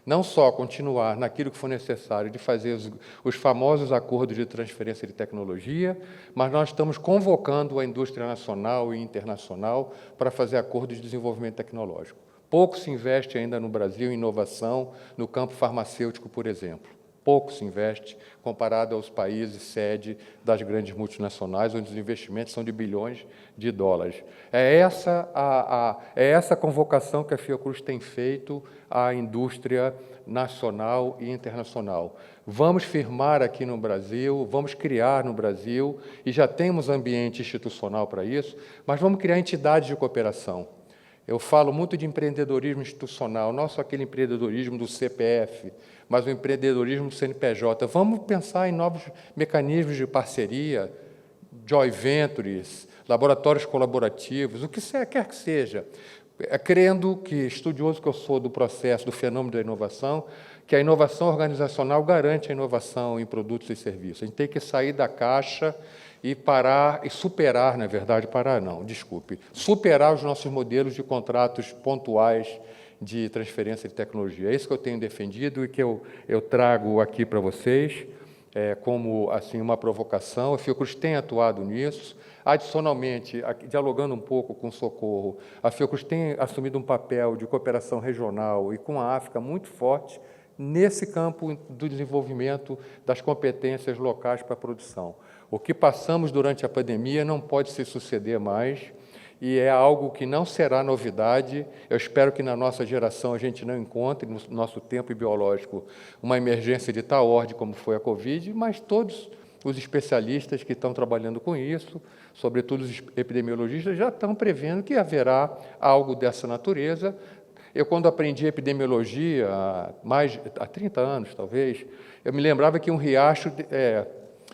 Não só continuar naquilo que for necessário de fazer os famosos acordos de transferência de tecnologia, mas nós estamos convocando a indústria nacional e internacional para fazer acordos de desenvolvimento tecnológico. Pouco se investe ainda no Brasil em inovação no campo farmacêutico, por exemplo. Pouco se investe comparado aos países sede das grandes multinacionais, onde os investimentos são de bilhões de dólares. É essa convocação que a Fiocruz tem feito à indústria nacional e internacional. Vamos firmar aqui no Brasil, vamos criar no Brasil, e já temos ambiente institucional para isso, mas vamos criar entidades de cooperação. Eu falo muito de empreendedorismo institucional, não só aquele empreendedorismo do CPF, mas o empreendedorismo do CNPJ. Vamos pensar em novos mecanismos de parceria, joint ventures, laboratórios colaborativos, o que quer que seja, crendo que, estudioso que eu sou do processo, do fenômeno da inovação, que a inovação organizacional garante a inovação em produtos e serviços. A gente tem que sair da caixa e parar, e superar, na verdade, superar os nossos modelos de contratos pontuais de transferência de tecnologia. É isso que eu tenho defendido e que eu trago aqui para vocês, como assim, uma provocação. A Fiocruz tem atuado nisso. Adicionalmente, dialogando um pouco com o Socorro, a Fiocruz tem assumido um papel de cooperação regional e com a África muito forte nesse campo do desenvolvimento das competências locais para a produção. O que passamos durante a pandemia não pode se suceder mais, e é algo que não será novidade. Eu espero que na nossa geração a gente não encontre, no nosso tempo biológico, uma emergência de tal ordem como foi a Covid, mas todos os especialistas que estão trabalhando com isso, sobretudo os epidemiologistas, já estão prevendo que haverá algo dessa natureza. Eu, quando aprendi epidemiologia, há 30 anos, talvez, eu me lembrava que um riacho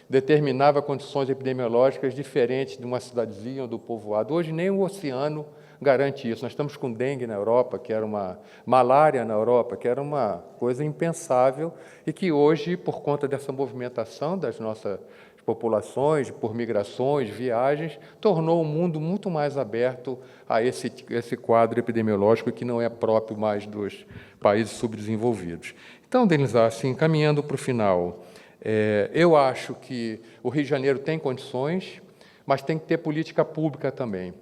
determinava condições epidemiológicas diferentes de uma cidadezinha ou do povoado. Hoje, nem o oceano garante isso. Nós estamos com dengue na Europa, que era uma malária na Europa, que era uma coisa impensável, e que hoje, por conta dessa movimentação das nossas populações, por migrações, viagens, tornou o mundo muito mais aberto a esse quadro epidemiológico que não é próprio mais dos países subdesenvolvidos. Então, Denisa, assim, caminhando para o final, eu acho que o Rio de Janeiro tem condições, mas tem que ter política pública também.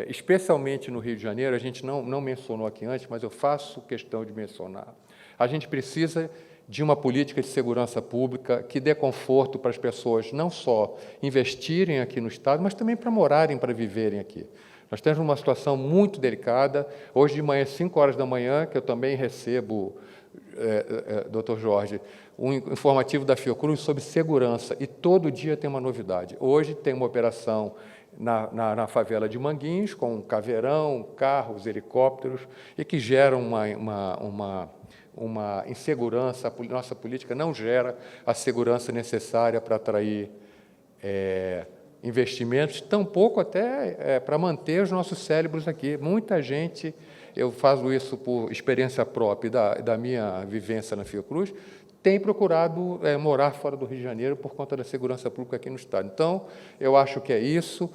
Especialmente no Rio de Janeiro, a gente não mencionou aqui antes, mas eu faço questão de mencionar. A gente precisa de uma política de segurança pública que dê conforto para as pessoas não só investirem aqui no Estado, mas também para morarem, para viverem aqui. Nós temos uma situação muito delicada. Hoje de manhã, às 5 horas da manhã, que eu também recebo, Dr. Jorge, um informativo da Fiocruz sobre segurança, e todo dia tem uma novidade. Hoje tem uma operação na favela de Manguinhos, com caveirão, carros, helicópteros, e que geram uma insegurança. A nossa política não gera a segurança necessária para atrair investimentos, tampouco até para manter os nossos cérebros aqui. Muita gente, eu faço isso por experiência própria da minha vivência na Fiocruz, tem procurado morar fora do Rio de Janeiro por conta da segurança pública aqui no Estado. Então, eu acho que é isso.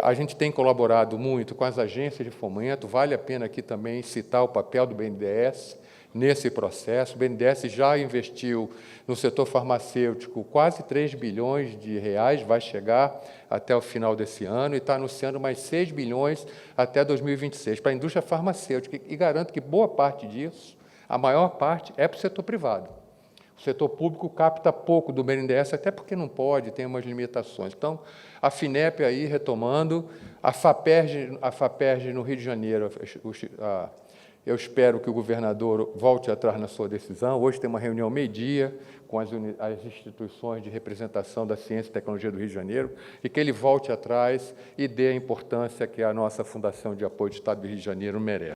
A gente tem colaborado muito com as agências de fomento. Vale a pena aqui também citar o papel do BNDES nesse processo. O BNDES já investiu no setor farmacêutico quase 3 bilhões de reais, vai chegar até o final desse ano, e está anunciando mais 6 bilhões até 2026 para a indústria farmacêutica. E garanto que boa parte disso, a maior parte, é para o setor privado. O setor público capta pouco do BNDES, até porque não pode, tem umas limitações. Então, a FINEP aí, retomando, a FAPERJ no Rio de Janeiro, eu espero que o governador volte atrás na sua decisão. Hoje tem uma reunião meio-dia com as instituições de representação da ciência e tecnologia do Rio de Janeiro, e que ele volte atrás e dê a importância que a nossa Fundação de Apoio do Estado do Rio de Janeiro merece.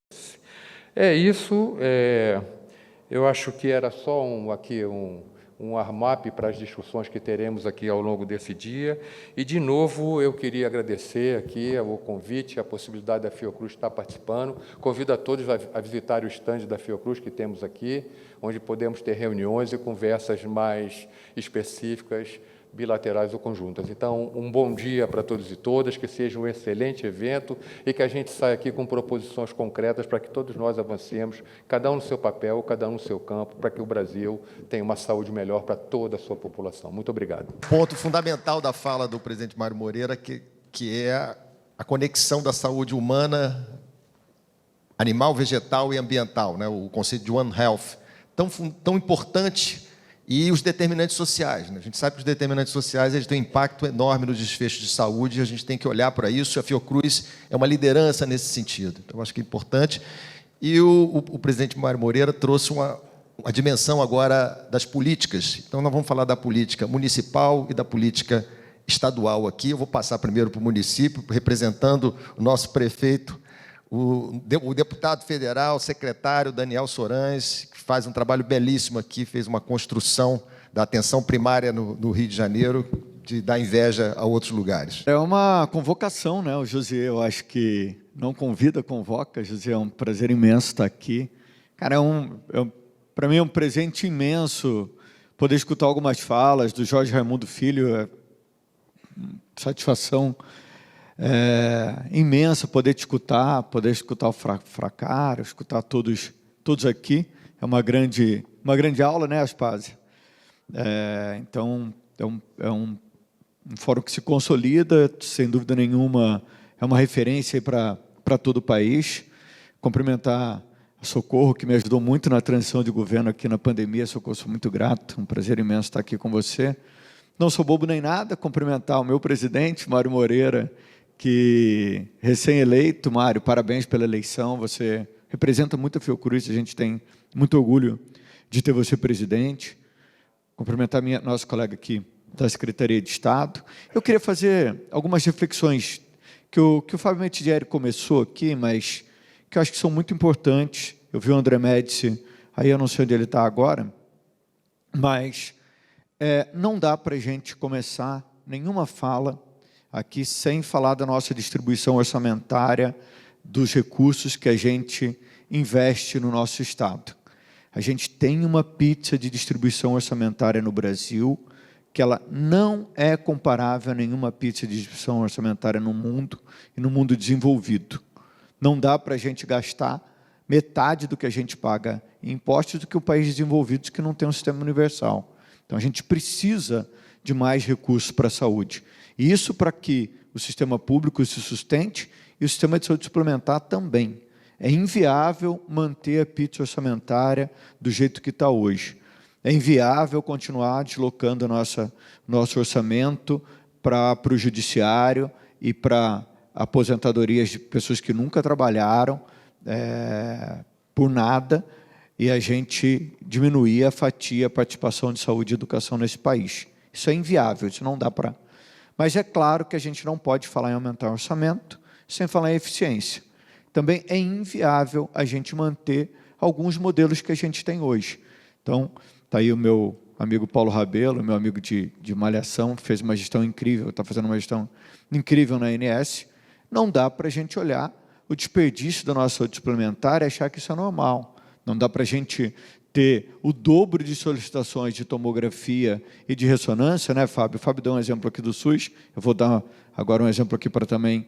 É isso. Eu acho que era só um armap para as discussões que teremos aqui ao longo desse dia. E, de novo, eu queria agradecer aqui o convite, a possibilidade da Fiocruz estar participando. Convido a todos a visitar o estande da Fiocruz que temos aqui, onde podemos ter reuniões e conversas mais específicas, bilaterais ou conjuntas. Então, um bom dia para todos e todas, que seja um excelente evento e que a gente saia aqui com proposições concretas para que todos nós avancemos, cada um no seu papel, cada um no seu campo, para que o Brasil tenha uma saúde melhor para toda a sua população. Muito obrigado. Ponto fundamental da fala do presidente Mário Moreira, que é a conexão da saúde humana, animal, vegetal e ambiental, né? O conceito de One Health, tão importante. E os determinantes sociais, né? A gente sabe que os determinantes sociais eles têm um impacto enorme no desfecho de saúde, e a gente tem que olhar para isso, e a Fiocruz é uma liderança nesse sentido. Então, eu acho que é importante. E o presidente Mário Moreira trouxe uma dimensão agora das políticas. Então, nós vamos falar da política municipal e da política estadual aqui. Eu vou passar primeiro para o município, representando o nosso prefeito, o deputado federal, secretário Daniel Sorães, que faz um trabalho belíssimo aqui, fez uma construção da atenção primária no Rio de Janeiro, de dar inveja a outros lugares. É uma convocação, né? O Josier, eu acho que não convida, convoca. Josier, é um prazer imenso estar aqui. Cara, para mim é um presente imenso poder escutar algumas falas do Jorge Raimundo Filho. É satisfação imensa poder te escutar, o Fracaro, escutar todos aqui. É uma grande aula, né, Aspásia? Então, é um fórum que se consolida, sem dúvida nenhuma, é uma referência para todo o país. Cumprimentar a Socorro, que me ajudou muito na transição de governo aqui na pandemia. Socorro, sou muito grato, um prazer imenso estar aqui com você. Não sou bobo nem nada, cumprimentar o meu presidente, Mário Moreira, que recém-eleito. Mário, parabéns pela eleição, você representa muito a Fiocruz, a gente tem muito orgulho de ter você presidente. Cumprimentar nosso colega aqui da Secretaria de Estado. Eu queria fazer algumas reflexões que o Fábio Metidieri começou aqui, mas que eu acho que são muito importantes. Eu vi o André Médici, aí eu não sei onde ele está agora, mas não dá para a gente começar nenhuma fala aqui sem falar da nossa distribuição orçamentária, dos recursos que a gente investe no nosso Estado. A gente tem uma pizza de distribuição orçamentária no Brasil, que ela não é comparável a nenhuma pizza de distribuição orçamentária no mundo e no mundo desenvolvido. Não dá para a gente gastar metade do que a gente paga em impostos do que o país desenvolvido que não tem um sistema universal. Então, a gente precisa de mais recursos para a saúde. E isso para que o sistema público se sustente e o sistema de saúde suplementar também. É inviável manter a pizza orçamentária do jeito que está hoje. É inviável continuar deslocando nosso orçamento para o judiciário e para aposentadorias de pessoas que nunca trabalharam por nada, e a gente diminuir a fatia, a participação de saúde e educação nesse país. Isso é inviável, isso não dá para... Mas é claro que a gente não pode falar em aumentar o orçamento sem falar em eficiência. Também é inviável a gente manter alguns modelos que a gente tem hoje. Então, está aí o meu amigo Paulo Rabelo, meu amigo de malhação, que fez uma gestão incrível, está fazendo uma gestão incrível na ANS. Não dá para a gente olhar o desperdício da nossa saúde suplementar e achar que isso é normal. Não dá para a gente ter o dobro de solicitações de tomografia e de ressonância, né, Fábio? O Fábio deu um exemplo aqui do SUS, eu vou dar agora um exemplo aqui para também.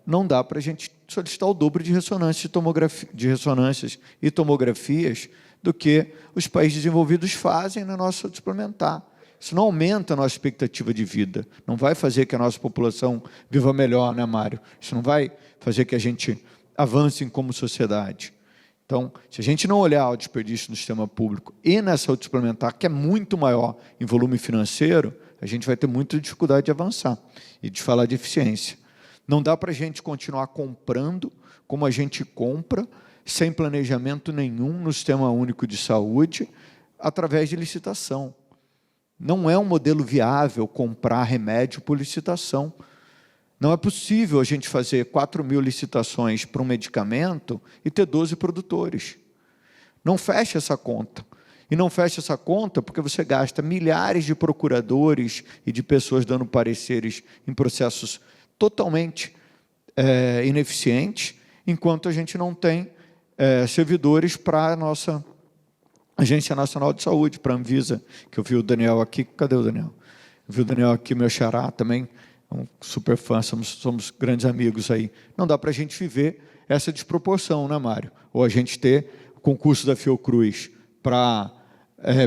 Não dá para a gente solicitar o dobro de ressonâncias e tomografias do que os países desenvolvidos fazem na nossa saúde suplementar. Isso não aumenta a nossa expectativa de vida, não vai fazer que a nossa população viva melhor, né, Mário? Isso não vai fazer que a gente avance como sociedade. Então, se a gente não olhar o desperdício no sistema público e na saúde suplementar, que é muito maior em volume financeiro, a gente vai ter muita dificuldade de avançar e de falar de eficiência. Não dá para a gente continuar comprando como a gente compra, sem planejamento nenhum no Sistema Único de Saúde, através de licitação. Não é um modelo viável comprar remédio por licitação. Não é possível a gente fazer 4.000 licitações para um medicamento e ter 12 produtores. Não fecha essa conta. E não fecha essa conta porque você gasta milhares de procuradores e de pessoas dando pareceres em processos totalmente ineficientes, enquanto a gente não tem servidores para a nossa Agência Nacional de Saúde, para a Anvisa, que eu vi o Daniel aqui. Cadê o Daniel? Eu vi o Daniel aqui, meu xará também, um super fã, somos grandes amigos aí. Não dá para a gente viver essa desproporção, né, Mário? Ou a gente ter o concurso da Fiocruz para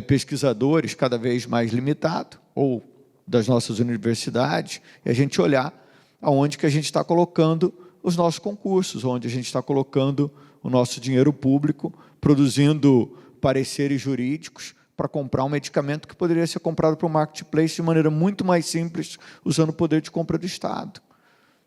pesquisadores cada vez mais limitado, ou das nossas universidades, e a gente olhar aonde que a gente está colocando os nossos concursos, onde a gente está colocando o nosso dinheiro público, produzindo pareceres jurídicos para comprar um medicamento que poderia ser comprado para o marketplace de maneira muito mais simples, usando o poder de compra do Estado.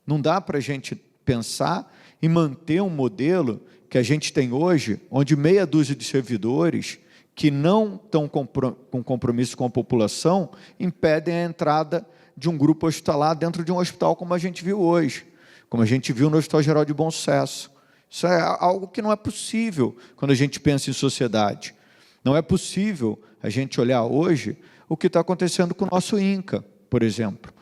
Não dá para a gente pensar e manter um modelo que a gente tem hoje, onde meia dúzia de servidores que não estão com compromisso com a população impedem a entrada de um grupo hospitalar dentro de um hospital como a gente viu hoje, como a gente viu no Hospital Geral de Bom Sucesso. Isso é algo que não é possível quando a gente pensa em sociedade. Não é possível a gente olhar hoje o que está acontecendo com o nosso INCA, por exemplo.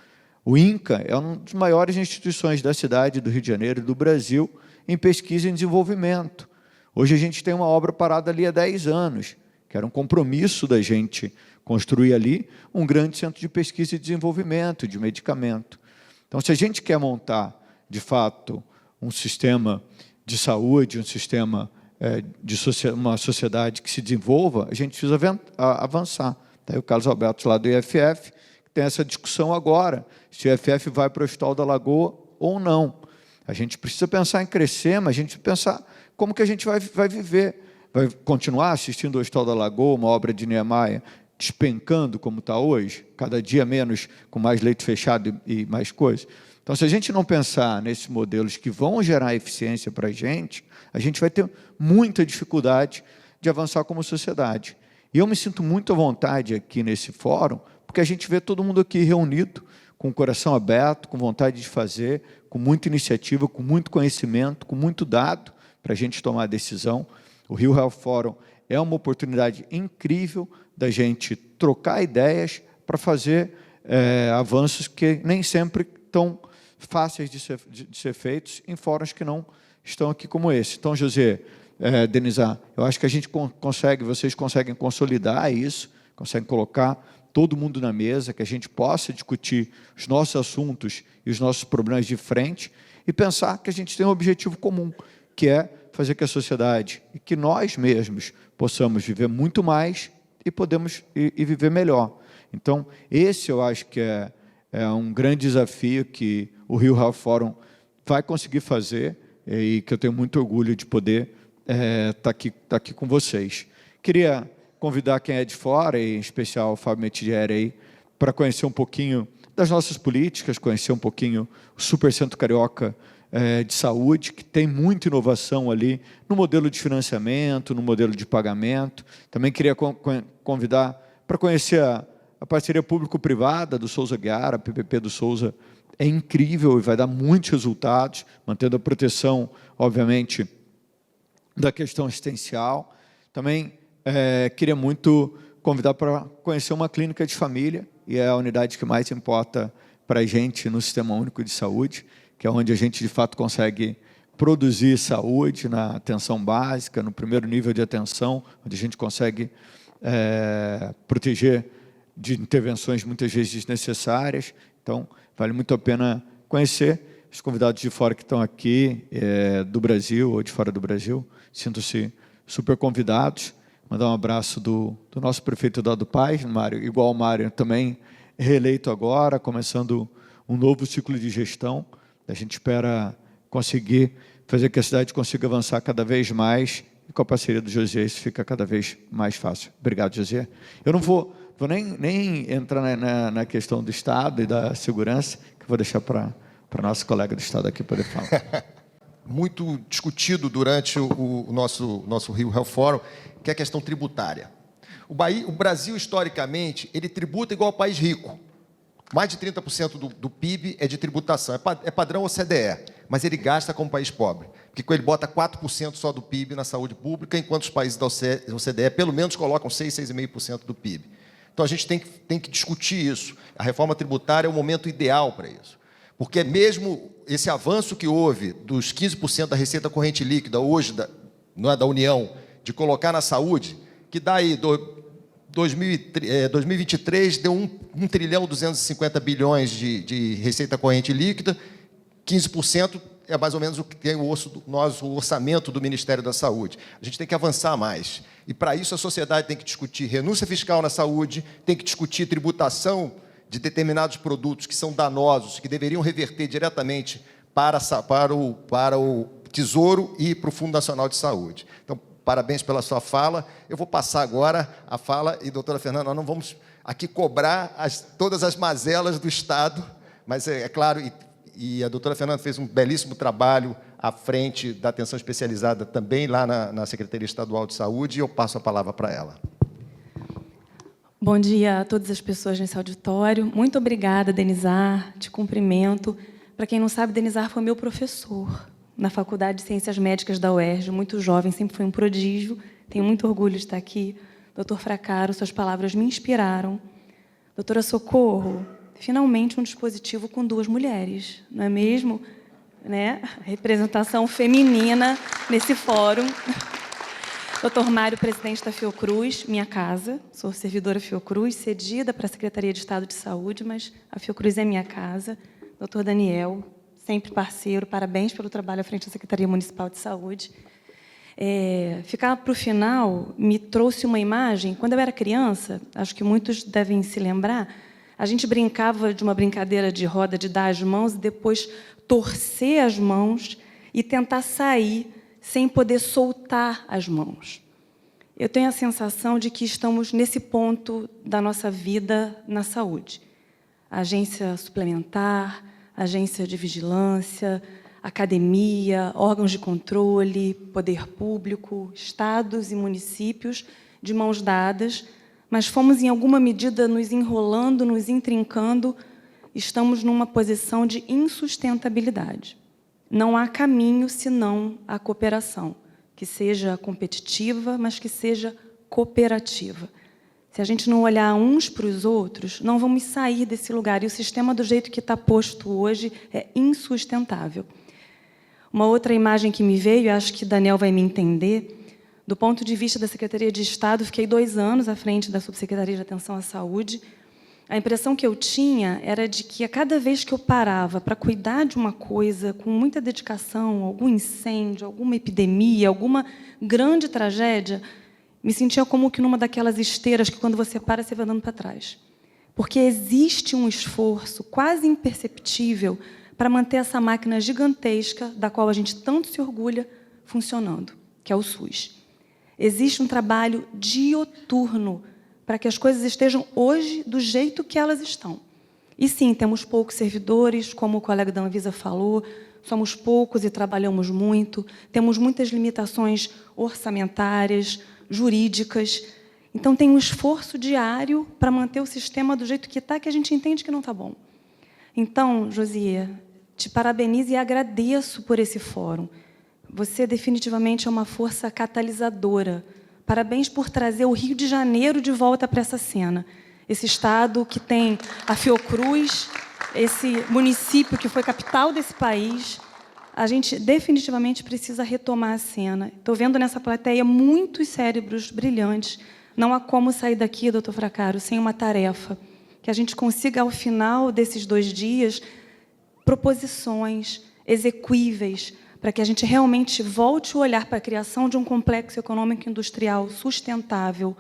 O INCA é uma das maiores instituições da cidade do Rio de Janeiro e do Brasil em pesquisa e desenvolvimento. Hoje a gente tem uma obra parada ali há 10 anos, que era um compromisso da gente construir ali um grande centro de pesquisa e desenvolvimento de medicamento. Então, se a gente quer montar, de fato, um sistema de saúde, um sistema uma sociedade que se desenvolva, a gente precisa avançar. Daí o Carlos Alberto, lá do IFF, tem essa discussão agora, se o IFF vai para o Hospital da Lagoa ou não. A gente precisa pensar em crescer, mas a gente precisa pensar como que a gente vai viver. Vai continuar assistindo o Hospital da Lagoa, uma obra de Niemeyer, despencando como está hoje, cada dia menos, com mais leito fechado e mais coisas. Então, se a gente não pensar nesses modelos que vão gerar eficiência para a gente vai ter muita dificuldade de avançar como sociedade. E eu me sinto muito à vontade aqui nesse fórum, porque a gente vê todo mundo aqui reunido, com o coração aberto, com vontade de fazer, com muita iniciativa, com muito conhecimento, com muito dado para a gente tomar a decisão. O Rio Health Forum é uma oportunidade incrível da gente trocar ideias para fazer avanços que nem sempre estão fáceis de ser feitos em fóruns que não estão aqui como esse. Então, José, Denizar, eu acho que a gente vocês conseguem consolidar isso, conseguem colocar todo mundo na mesa, que a gente possa discutir os nossos assuntos e os nossos problemas de frente e pensar que a gente tem um objetivo comum, que é fazer que a sociedade e que nós mesmos possamos viver muito mais e podemos viver melhor. Então, esse eu acho que é um grande desafio que o Rio Health Forum vai conseguir fazer e que eu tenho muito orgulho de poder estar aqui com vocês. Queria convidar quem é de fora, e em especial o Fábio Metidieri, aí, para conhecer um pouquinho das nossas políticas, conhecer um pouquinho o Supercentro Carioca de Saúde, que tem muita inovação ali no modelo de financiamento, no modelo de pagamento. Também queria convidar para conhecer a parceria público-privada do Souza Guiar, a PPP do Souza é incrível e vai dar muitos resultados, mantendo a proteção, obviamente, da questão assistencial. Também queria muito convidar para conhecer uma clínica de família, e é a unidade que mais importa para a gente no Sistema Único de Saúde, que é onde a gente, de fato, consegue produzir saúde na atenção básica, no primeiro nível de atenção, onde a gente consegue proteger de intervenções muitas vezes desnecessárias. Então, vale muito a pena conhecer. Os convidados de fora que estão aqui, do Brasil ou de fora do Brasil, sintam-se super convidados. Mandar um abraço do nosso prefeito Eduardo Paes, Mário, igual ao Mário, também reeleito agora, começando um novo ciclo de gestão. A gente espera conseguir fazer que a cidade consiga avançar cada vez mais, e com a parceria do José isso fica cada vez mais fácil. Obrigado, José. Eu não vou nem entrar na questão do Estado e da segurança, que vou deixar para nosso colega do Estado aqui poder falar. Muito discutido durante o nosso Rio Health Forum, que é a questão tributária. O Brasil, historicamente, ele tributa igual ao país rico. Mais de 30% do PIB é de tributação, é padrão OCDE, mas ele gasta como país pobre, porque ele bota 4% só do PIB na saúde pública, enquanto os países da OCDE, pelo menos, colocam 6,5% do PIB. Então, a gente tem que discutir isso. A reforma tributária é o momento ideal para isso. Porque mesmo esse avanço que houve dos 15% da receita corrente líquida, hoje, não é da União, de colocar na saúde, que dá aí, 2023, deu 1 trilhão 250 bilhões de receita corrente líquida, 15% é mais ou menos o que tem o orçamento do Ministério da Saúde. A gente tem que avançar mais. E, para isso, a sociedade tem que discutir renúncia fiscal na saúde, tem que discutir tributação de determinados produtos que são danosos, que deveriam reverter diretamente para o Tesouro e para o Fundo Nacional de Saúde. Então, parabéns pela sua fala. Eu vou passar agora a fala, e, doutora Fernanda, nós não vamos aqui cobrar todas as mazelas do Estado, mas, é claro, e a doutora Fernanda fez um belíssimo trabalho à frente da atenção especializada também lá na Secretaria Estadual de Saúde, e eu passo a palavra para ela. Bom dia a todas as pessoas nesse auditório. Muito obrigada, Denizar, te cumprimento Para quem não sabe, Denizar foi meu professor na Faculdade de Ciências Médicas da UERJ, muito jovem, sempre foi um prodígio. Tenho muito orgulho de estar aqui. Doutor Fracaro, suas palavras me inspiraram. Doutora Socorro, finalmente um dispositivo com 2 mulheres, não é mesmo? Né? Representação feminina nesse fórum. Doutor Mário, presidente da Fiocruz, minha casa. Sou servidora Fiocruz, cedida para a Secretaria de Estado de Saúde, mas a Fiocruz é minha casa. Doutor Daniel, sempre parceiro, parabéns pelo trabalho à frente da Secretaria Municipal de Saúde. Ficar para o final me trouxe uma imagem. Quando eu era criança, acho que muitos devem se lembrar, a gente brincava de uma brincadeira de roda, de dar as mãos e depois torcer as mãos e tentar sair sem poder soltar as mãos. Eu tenho a sensação de que estamos nesse ponto da nossa vida na saúde. Agência suplementar, agência de vigilância, academia, órgãos de controle, poder público, estados e municípios de mãos dadas, mas fomos, em alguma medida, nos enrolando, nos intrincando, estamos numa posição de insustentabilidade. Não há caminho senão a cooperação, que seja competitiva, mas que seja cooperativa. Se a gente não olhar uns para os outros, não vamos sair desse lugar. E o sistema, do jeito que está posto hoje, é insustentável. Uma outra imagem que me veio, acho que Daniel vai me entender, do ponto de vista da Secretaria de Estado, fiquei 2 anos à frente da Subsecretaria de Atenção à Saúde. A impressão que eu tinha era de que, a cada vez que eu parava para cuidar de uma coisa com muita dedicação, algum incêndio, alguma epidemia, alguma grande tragédia, me sentia como que numa daquelas esteiras que, quando você para, você vai andando para trás. Porque existe um esforço quase imperceptível para manter essa máquina gigantesca, da qual a gente tanto se orgulha, funcionando, que é o SUS. Existe um trabalho dioturno para que as coisas estejam hoje do jeito que elas estão. E, sim, temos poucos servidores, como o colega da Anvisa falou, somos poucos e trabalhamos muito, temos muitas limitações orçamentárias, jurídicas. Então, tem um esforço diário para manter o sistema do jeito que está, que a gente entende que não está bom. Então, Josiê, te parabenizo e agradeço por esse fórum. Você definitivamente é uma força catalisadora. Parabéns por trazer o Rio de Janeiro de volta para essa cena. Esse estado que tem a Fiocruz, esse município que foi capital desse país. A gente definitivamente precisa retomar a cena. Estou vendo nessa plateia muitos cérebros brilhantes. Não há como sair daqui, doutor Fracaro, sem uma tarefa. Que a gente consiga, ao final desses 2 dias, proposições exequíveis, para que a gente realmente volte o olhar para a criação de um complexo econômico industrial sustentável,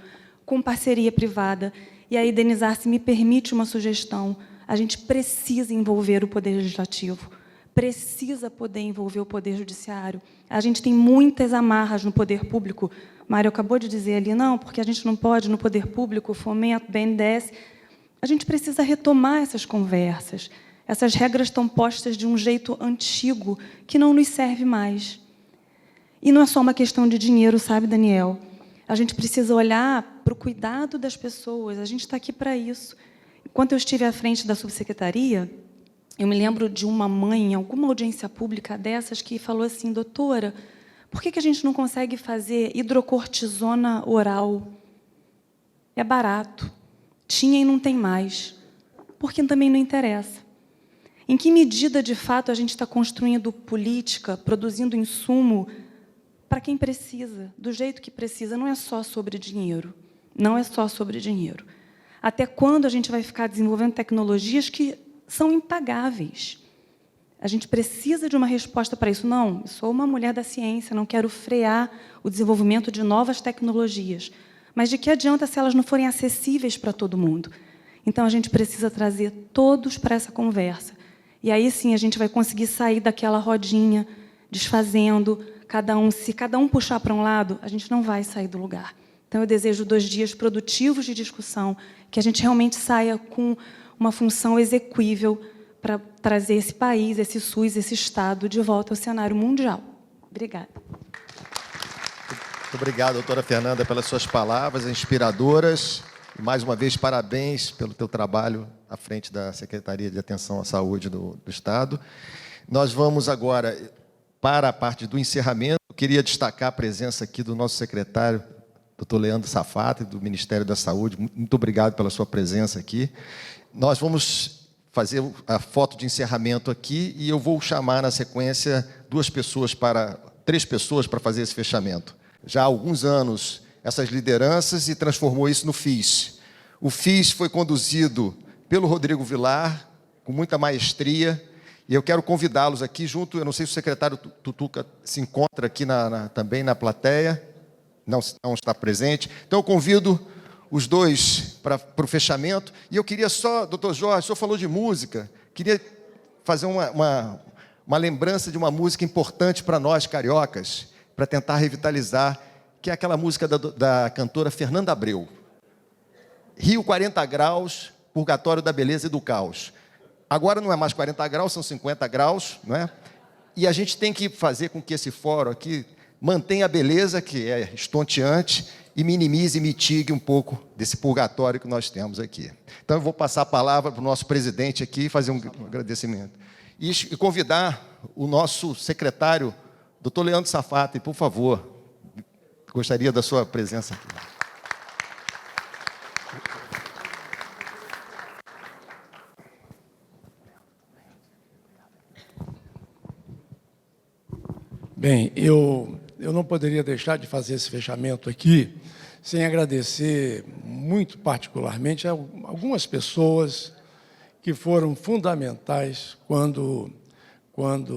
com parceria privada. E aí, Denizar, se me permite uma sugestão, a gente precisa envolver o Poder Legislativo, precisa poder envolver o Poder Judiciário. A gente tem muitas amarras no poder público. Mário acabou de dizer ali, não, porque a gente não pode, no poder público, fomento, BNDES. A gente precisa retomar essas conversas. Essas regras estão postas de um jeito antigo, que não nos serve mais. E não é só uma questão de dinheiro, sabe, Daniel? A gente precisa olhar para o cuidado das pessoas. A gente está aqui para isso. Enquanto eu estive à frente da subsecretaria, eu me lembro de uma mãe, em alguma audiência pública dessas, que falou assim, doutora, por que a gente não consegue fazer hidrocortisona oral? É barato. Tinha e não tem mais. Porque também não interessa. Em que medida, de fato, a gente está construindo política, produzindo insumo para quem precisa, do jeito que precisa? Não é só sobre dinheiro. Não é só sobre dinheiro. Até quando a gente vai ficar desenvolvendo tecnologias que são impagáveis? A gente precisa de uma resposta para isso. Não, eu sou uma mulher da ciência, não quero frear o desenvolvimento de novas tecnologias. Mas de que adianta se elas não forem acessíveis para todo mundo? Então, a gente precisa trazer todos para essa conversa. E aí, sim, a gente vai conseguir sair daquela rodinha, desfazendo, se cada um puxar para um lado, a gente não vai sair do lugar. Então, eu desejo 2 dias produtivos de discussão, que a gente realmente saia com uma função exequível para trazer esse país, esse SUS, esse Estado, de volta ao cenário mundial. Obrigada. Muito obrigado, doutora Fernanda, pelas suas palavras inspiradoras. E, mais uma vez, parabéns pelo teu trabalho à frente da Secretaria de Atenção à Saúde do Estado. Nós vamos agora para a parte do encerramento. Eu queria destacar a presença aqui do nosso secretário, Dr. Leandro Safato, do Ministério da Saúde. Muito obrigado pela sua presença aqui. Nós vamos fazer a foto de encerramento aqui e eu vou chamar, na sequência, três pessoas para fazer esse fechamento. Já há alguns anos, essas lideranças e transformou isso no FIS. O FIS foi conduzido pelo Rodrigo Vilar, com muita maestria, e eu quero convidá-los aqui junto, eu não sei se o secretário Tutuca se encontra aqui também na plateia, não está presente, então eu convido os dois para o fechamento, e eu queria só, doutor Jorge, o senhor falou de música, queria fazer uma lembrança de uma música importante para nós, cariocas, para tentar revitalizar, que é aquela música da cantora Fernanda Abreu. Rio 40 graus, purgatório da beleza e do caos. Agora não é mais 40 graus, são 50 graus, não é? E a gente tem que fazer com que esse fórum aqui mantenha a beleza, que é estonteante, e minimize e mitigue um pouco desse purgatório que nós temos aqui. Então, eu vou passar a palavra para o nosso presidente aqui, fazer um agradecimento. E convidar o nosso secretário, doutor Leandro Safato, por favor, gostaria da sua presença aqui. Bem, eu não poderia deixar de fazer esse fechamento aqui sem agradecer muito particularmente a algumas pessoas que foram fundamentais quando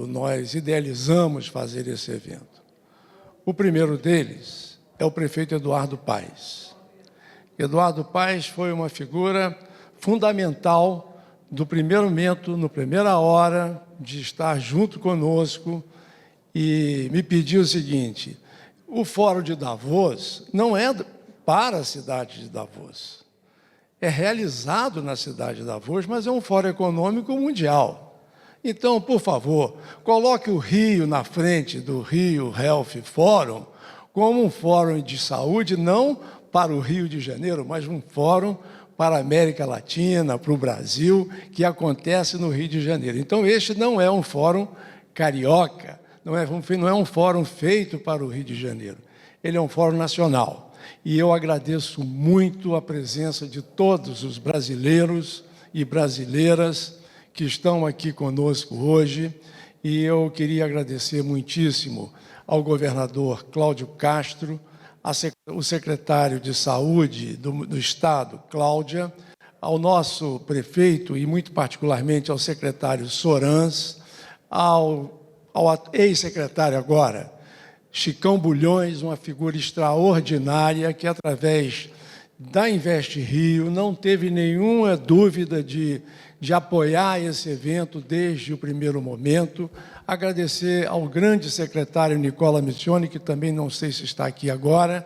nós idealizamos fazer esse evento. O primeiro deles é o prefeito Eduardo Paes. Eduardo Paes foi uma figura fundamental do primeiro momento, na primeira hora, de estar junto conosco, e me pediu o seguinte: o Fórum de Davos não é para a cidade de Davos, é realizado na cidade de Davos, mas é um fórum econômico mundial. Então, por favor, coloque o Rio na frente do Rio Health Forum como um fórum de saúde, não para o Rio de Janeiro, mas um fórum para a América Latina, para o Brasil, que acontece no Rio de Janeiro. Então, este não é um fórum carioca, não é um fórum feito para o Rio de Janeiro, ele é um fórum nacional. E eu agradeço muito a presença de todos os brasileiros e brasileiras que estão aqui conosco hoje, e eu queria agradecer muitíssimo ao governador Cláudio Castro, o secretário de Saúde do Estado, Cláudia, ao nosso prefeito e, muito particularmente, ao secretário Sorans, ao ex-secretário agora, Chicão Bulhões, uma figura extraordinária que, através da Invest Rio, não teve nenhuma dúvida de apoiar esse evento desde o primeiro momento. Agradecer ao grande secretário Nicola Missioni, que também não sei se está aqui agora,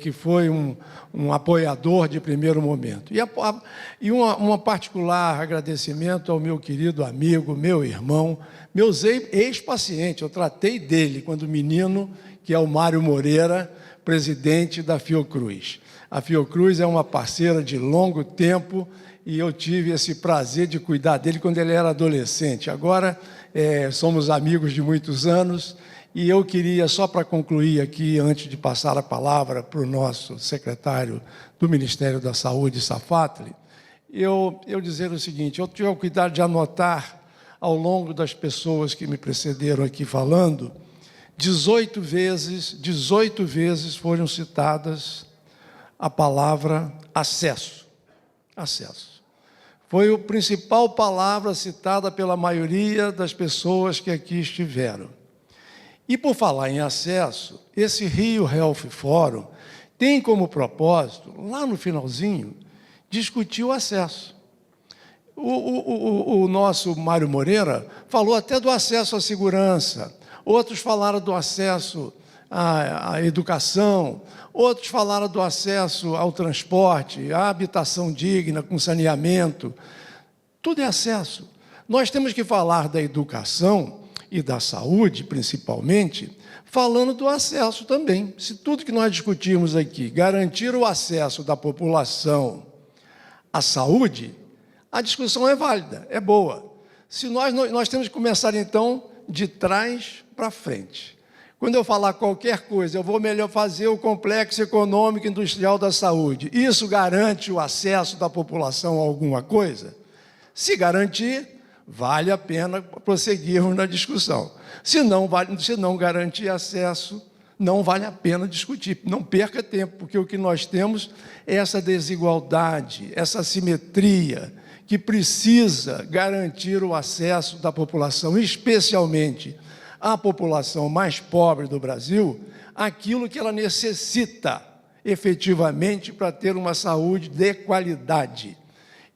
que foi um apoiador de primeiro momento. E um particular agradecimento ao meu querido amigo, meu irmão, meu ex-paciente, eu tratei dele quando menino, que é o Mário Moreira, presidente da Fiocruz. A Fiocruz é uma parceira de longo tempo e eu tive esse prazer de cuidar dele quando ele era adolescente. Agora, somos amigos de muitos anos. E eu queria, só para concluir aqui, antes de passar a palavra para o nosso secretário do Ministério da Saúde, Safatli, eu dizer o seguinte: eu tive o cuidado de anotar, ao longo das pessoas que me precederam aqui falando, 18 vezes foram citadas a palavra acesso. Acesso. Foi a principal palavra citada pela maioria das pessoas que aqui estiveram. E, por falar em acesso, esse Rio Health Forum tem como propósito, lá no finalzinho, discutir o acesso. O nosso Mário Moreira falou até do acesso à segurança, outros falaram do acesso à educação, outros falaram do acesso ao transporte, à habitação digna, com saneamento. Tudo é acesso. Nós temos que falar da educação e da saúde, principalmente, falando do acesso também. Se tudo que nós discutimos aqui garantir o acesso da população à saúde, a discussão é válida, é boa. Se nós temos que começar, então, de trás para frente. Quando eu falar qualquer coisa, eu vou melhor fazer o complexo econômico e industrial da saúde. Isso garante o acesso da população a alguma coisa? Se garantir, vale a pena prosseguirmos na discussão. Se não garantir acesso, não vale a pena discutir. Não perca tempo, porque o que nós temos é essa desigualdade, essa assimetria, que precisa garantir o acesso da população, especialmente a população mais pobre do Brasil, aquilo que ela necessita efetivamente para ter uma saúde de qualidade.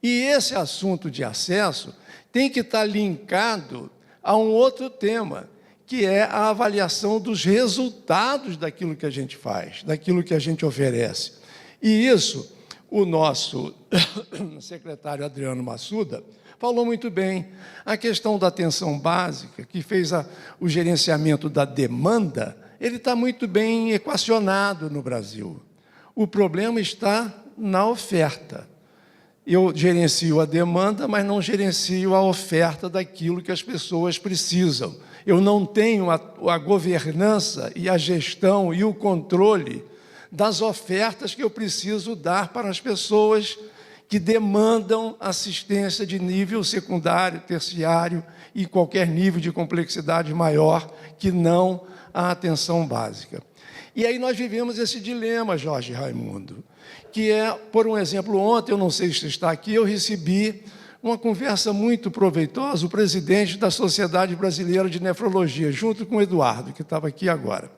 E esse assunto de acesso tem que estar linkado a um outro tema, que é a avaliação dos resultados daquilo que a gente faz, daquilo que a gente oferece. E isso, o nosso secretário Adriano Massuda falou muito bem. A questão da atenção básica, que fez o gerenciamento da demanda, ele está muito bem equacionado no Brasil. O problema está na oferta. Eu gerencio a demanda, mas não gerencio a oferta daquilo que as pessoas precisam. Eu não tenho a governança e a gestão e o controle das ofertas que eu preciso dar para as pessoas que demandam assistência de nível secundário, terciário e qualquer nível de complexidade maior que não a atenção básica. E aí nós vivemos esse dilema, Jorge Raimundo, que é, por um exemplo, ontem, eu não sei se está aqui, eu recebi uma conversa muito proveitosa, o presidente da Sociedade Brasileira de Nefrologia, junto com o Eduardo, que estava aqui agora.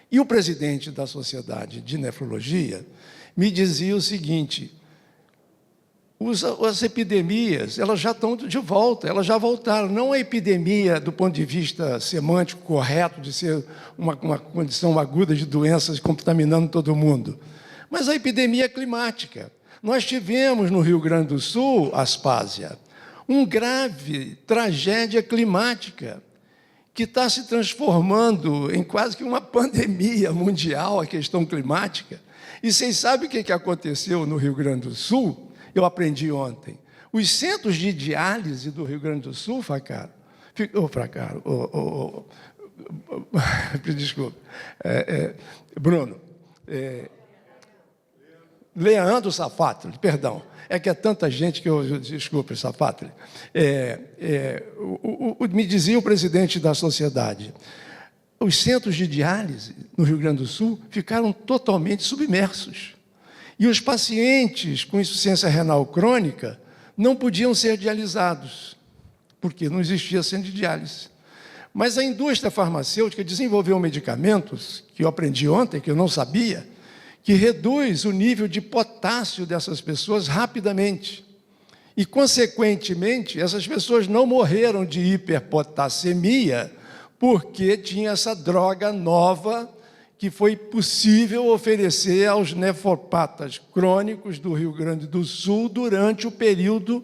E o presidente da Sociedade de Nefrologia me dizia o seguinte: as epidemias, elas já estão de volta, elas já voltaram. Não a epidemia do ponto de vista semântico correto, de ser uma condição aguda de doenças contaminando todo mundo, mas a epidemia climática. Nós tivemos no Rio Grande do Sul, Aspásia, uma grave tragédia climática, que está se transformando em quase que uma pandemia mundial, a questão climática. E vocês sabem o que aconteceu no Rio Grande do Sul? Eu aprendi ontem. Os centros de diálise do Rio Grande do Sul, desculpe, Bruno, Leandro Safatli, perdão, é que é tanta gente que eu... Desculpe, Safatli. Me dizia o presidente da sociedade, os centros de diálise no Rio Grande do Sul ficaram totalmente submersos. E os pacientes com insuficiência renal crônica não podiam ser dialisados, porque não existia centro de diálise. Mas a indústria farmacêutica desenvolveu medicamentos, que eu aprendi ontem, que eu não sabia, que reduz o nível de potássio dessas pessoas rapidamente. E, consequentemente, essas pessoas não morreram de hiperpotassemia, porque tinha essa droga nova que foi possível oferecer aos nefropatas crônicos do Rio Grande do Sul durante o período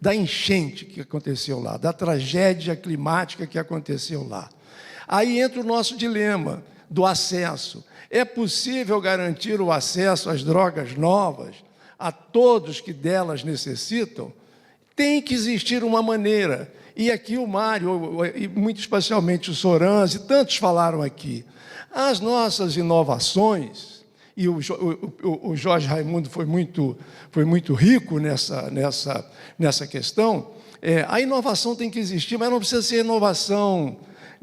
da enchente que aconteceu lá, da tragédia climática que aconteceu lá. Aí entra o nosso dilema do acesso. É possível garantir o acesso às drogas novas a todos que delas necessitam? Tem que existir uma maneira. E aqui o Mário, e muito especialmente o Sorans, e tantos falaram aqui, as nossas inovações, e o Jorge Raimundo foi muito rico nessa questão, a inovação tem que existir, mas não precisa ser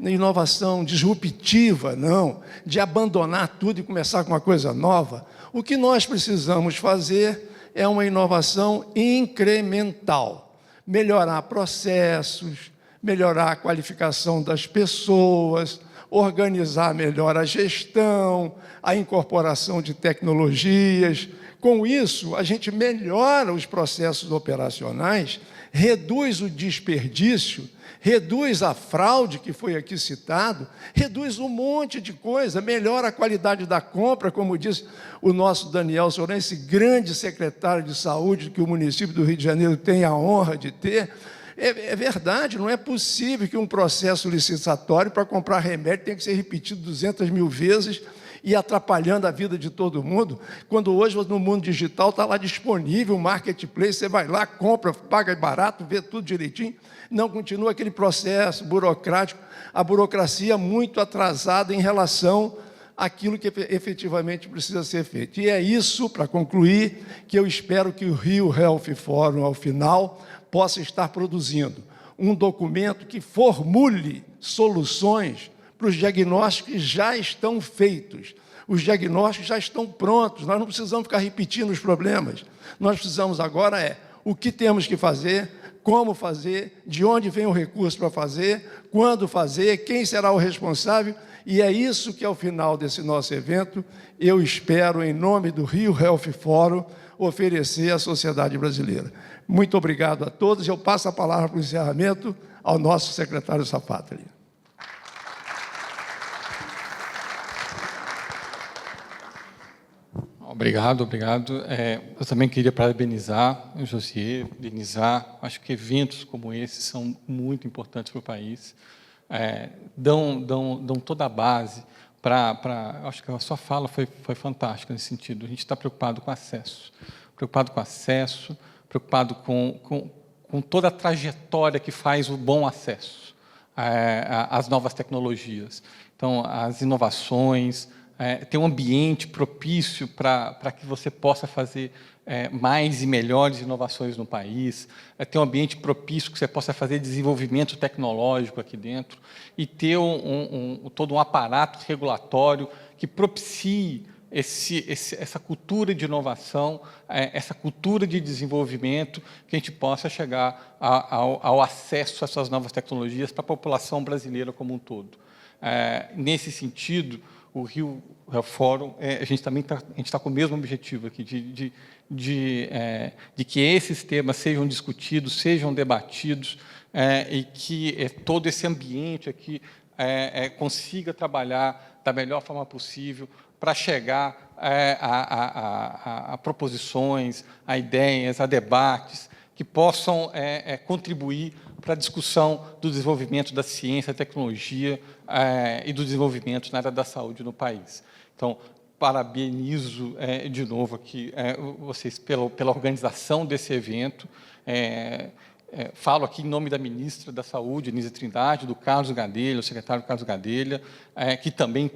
inovação disruptiva, não, de abandonar tudo e começar com uma coisa nova. O que nós precisamos fazer é uma inovação incremental, melhorar processos, melhorar a qualificação das pessoas, organizar melhor a gestão, a incorporação de tecnologias. Com isso, a gente melhora os processos operacionais, reduz o desperdício, reduz a fraude, que foi aqui citado, reduz um monte de coisa, melhora a qualidade da compra, como disse o nosso Daniel Soran, esse grande secretário de saúde que o município do Rio de Janeiro tem a honra de ter. É verdade, não é possível que um processo licitatório para comprar remédio tenha que ser repetido 200 mil vezes e atrapalhando a vida de todo mundo, quando hoje no mundo digital está lá disponível o marketplace, você vai lá, compra, paga barato, vê tudo direitinho. Não, continua aquele processo burocrático, a burocracia muito atrasada em relação àquilo que efetivamente precisa ser feito. E é isso, para concluir, que eu espero que o Rio Health Forum, ao final, possa estar produzindo um documento que formule soluções para os diagnósticos que já estão feitos. Os diagnósticos já estão prontos, nós não precisamos ficar repetindo os problemas. Nós precisamos agora o que temos que fazer, como fazer, de onde vem o recurso para fazer, quando fazer, quem será o responsável, e é isso que, ao final desse nosso evento, eu espero, em nome do Rio Health Forum, oferecer à sociedade brasileira. Muito obrigado a todos. Eu passo a palavra para o encerramento ao nosso secretário Safato. Obrigado. Eu também queria parabenizar o Josier, Denizar. Acho que eventos como esse são muito importantes para o país. Dão toda a base para... Acho que a sua fala foi fantástica nesse sentido. A gente está preocupado com acesso, preocupado com toda a trajetória que faz o bom acesso às novas tecnologias. Então, as inovações, ter um ambiente propício para que você possa fazer mais e melhores inovações no país, ter um ambiente propício que você possa fazer desenvolvimento tecnológico aqui dentro e ter todo um aparato regulatório que propicie essa cultura de inovação, essa cultura de desenvolvimento, que a gente possa chegar ao acesso a essas novas tecnologias para a população brasileira como um todo. Nesse sentido, o Rio Health Forum, a gente está com o mesmo objetivo aqui, de que esses temas sejam discutidos, sejam debatidos, e que todo esse ambiente aqui consiga trabalhar da melhor forma possível para chegar a proposições, a ideias, a debates que possam contribuir para a discussão do desenvolvimento da ciência, tecnologia e do desenvolvimento na área da saúde no país. Então, parabenizo de novo aqui vocês pela organização desse evento. Falo aqui em nome da ministra da Saúde, Anísia Trindade, do Carlos Gadelha, o secretário Carlos Gadelha, que também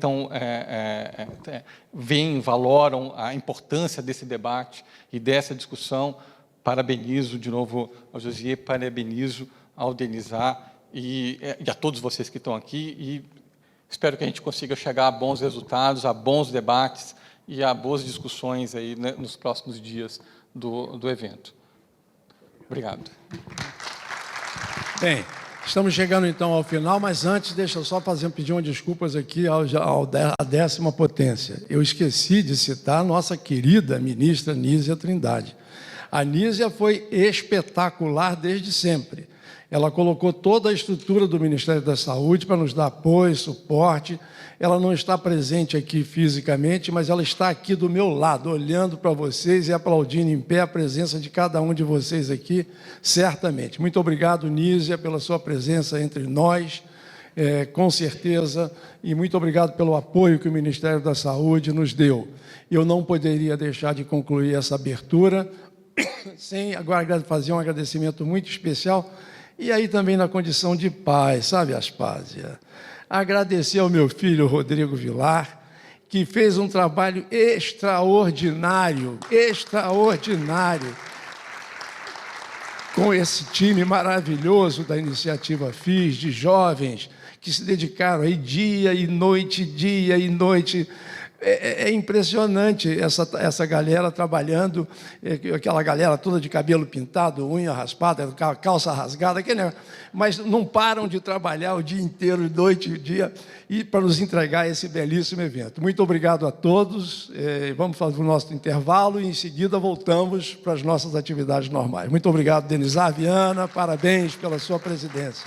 valoram a importância desse debate e dessa discussão. Parabenizo de novo ao Josier, parabenizo ao Denizar e a todos vocês que estão aqui, e espero que a gente consiga chegar a bons resultados, a bons debates e a boas discussões aí, né, nos próximos dias do evento. Obrigado. Bem, estamos chegando então ao final, mas antes deixa eu só pedir umas desculpas aqui à 10ª potência. Eu esqueci de citar a nossa querida ministra Anísia Trindade. A Anísia foi espetacular desde sempre. Ela colocou toda a estrutura do Ministério da Saúde para nos dar apoio, suporte. Ela não está presente aqui fisicamente, mas ela está aqui do meu lado, olhando para vocês e aplaudindo em pé a presença de cada um de vocês aqui, certamente. Muito obrigado, Nízia, pela sua presença entre nós, com certeza, e muito obrigado pelo apoio que o Ministério da Saúde nos deu. Eu não poderia deixar de concluir essa abertura sem agora fazer um agradecimento muito especial, e aí também na condição de pai, sabe, Aspásia? Agradecer ao meu filho, Rodrigo Vilar, que fez um trabalho extraordinário, com esse time maravilhoso da Iniciativa FIS, de jovens que se dedicaram aí dia e noite. É impressionante essa galera trabalhando, aquela galera toda de cabelo pintado, unha raspada, calça rasgada, mas não param de trabalhar o dia inteiro, noite e dia, e para nos entregar esse belíssimo evento. Muito obrigado a todos, vamos fazer o nosso intervalo e em seguida voltamos para as nossas atividades normais. Muito obrigado, Denizar, Viana, parabéns pela sua presidência.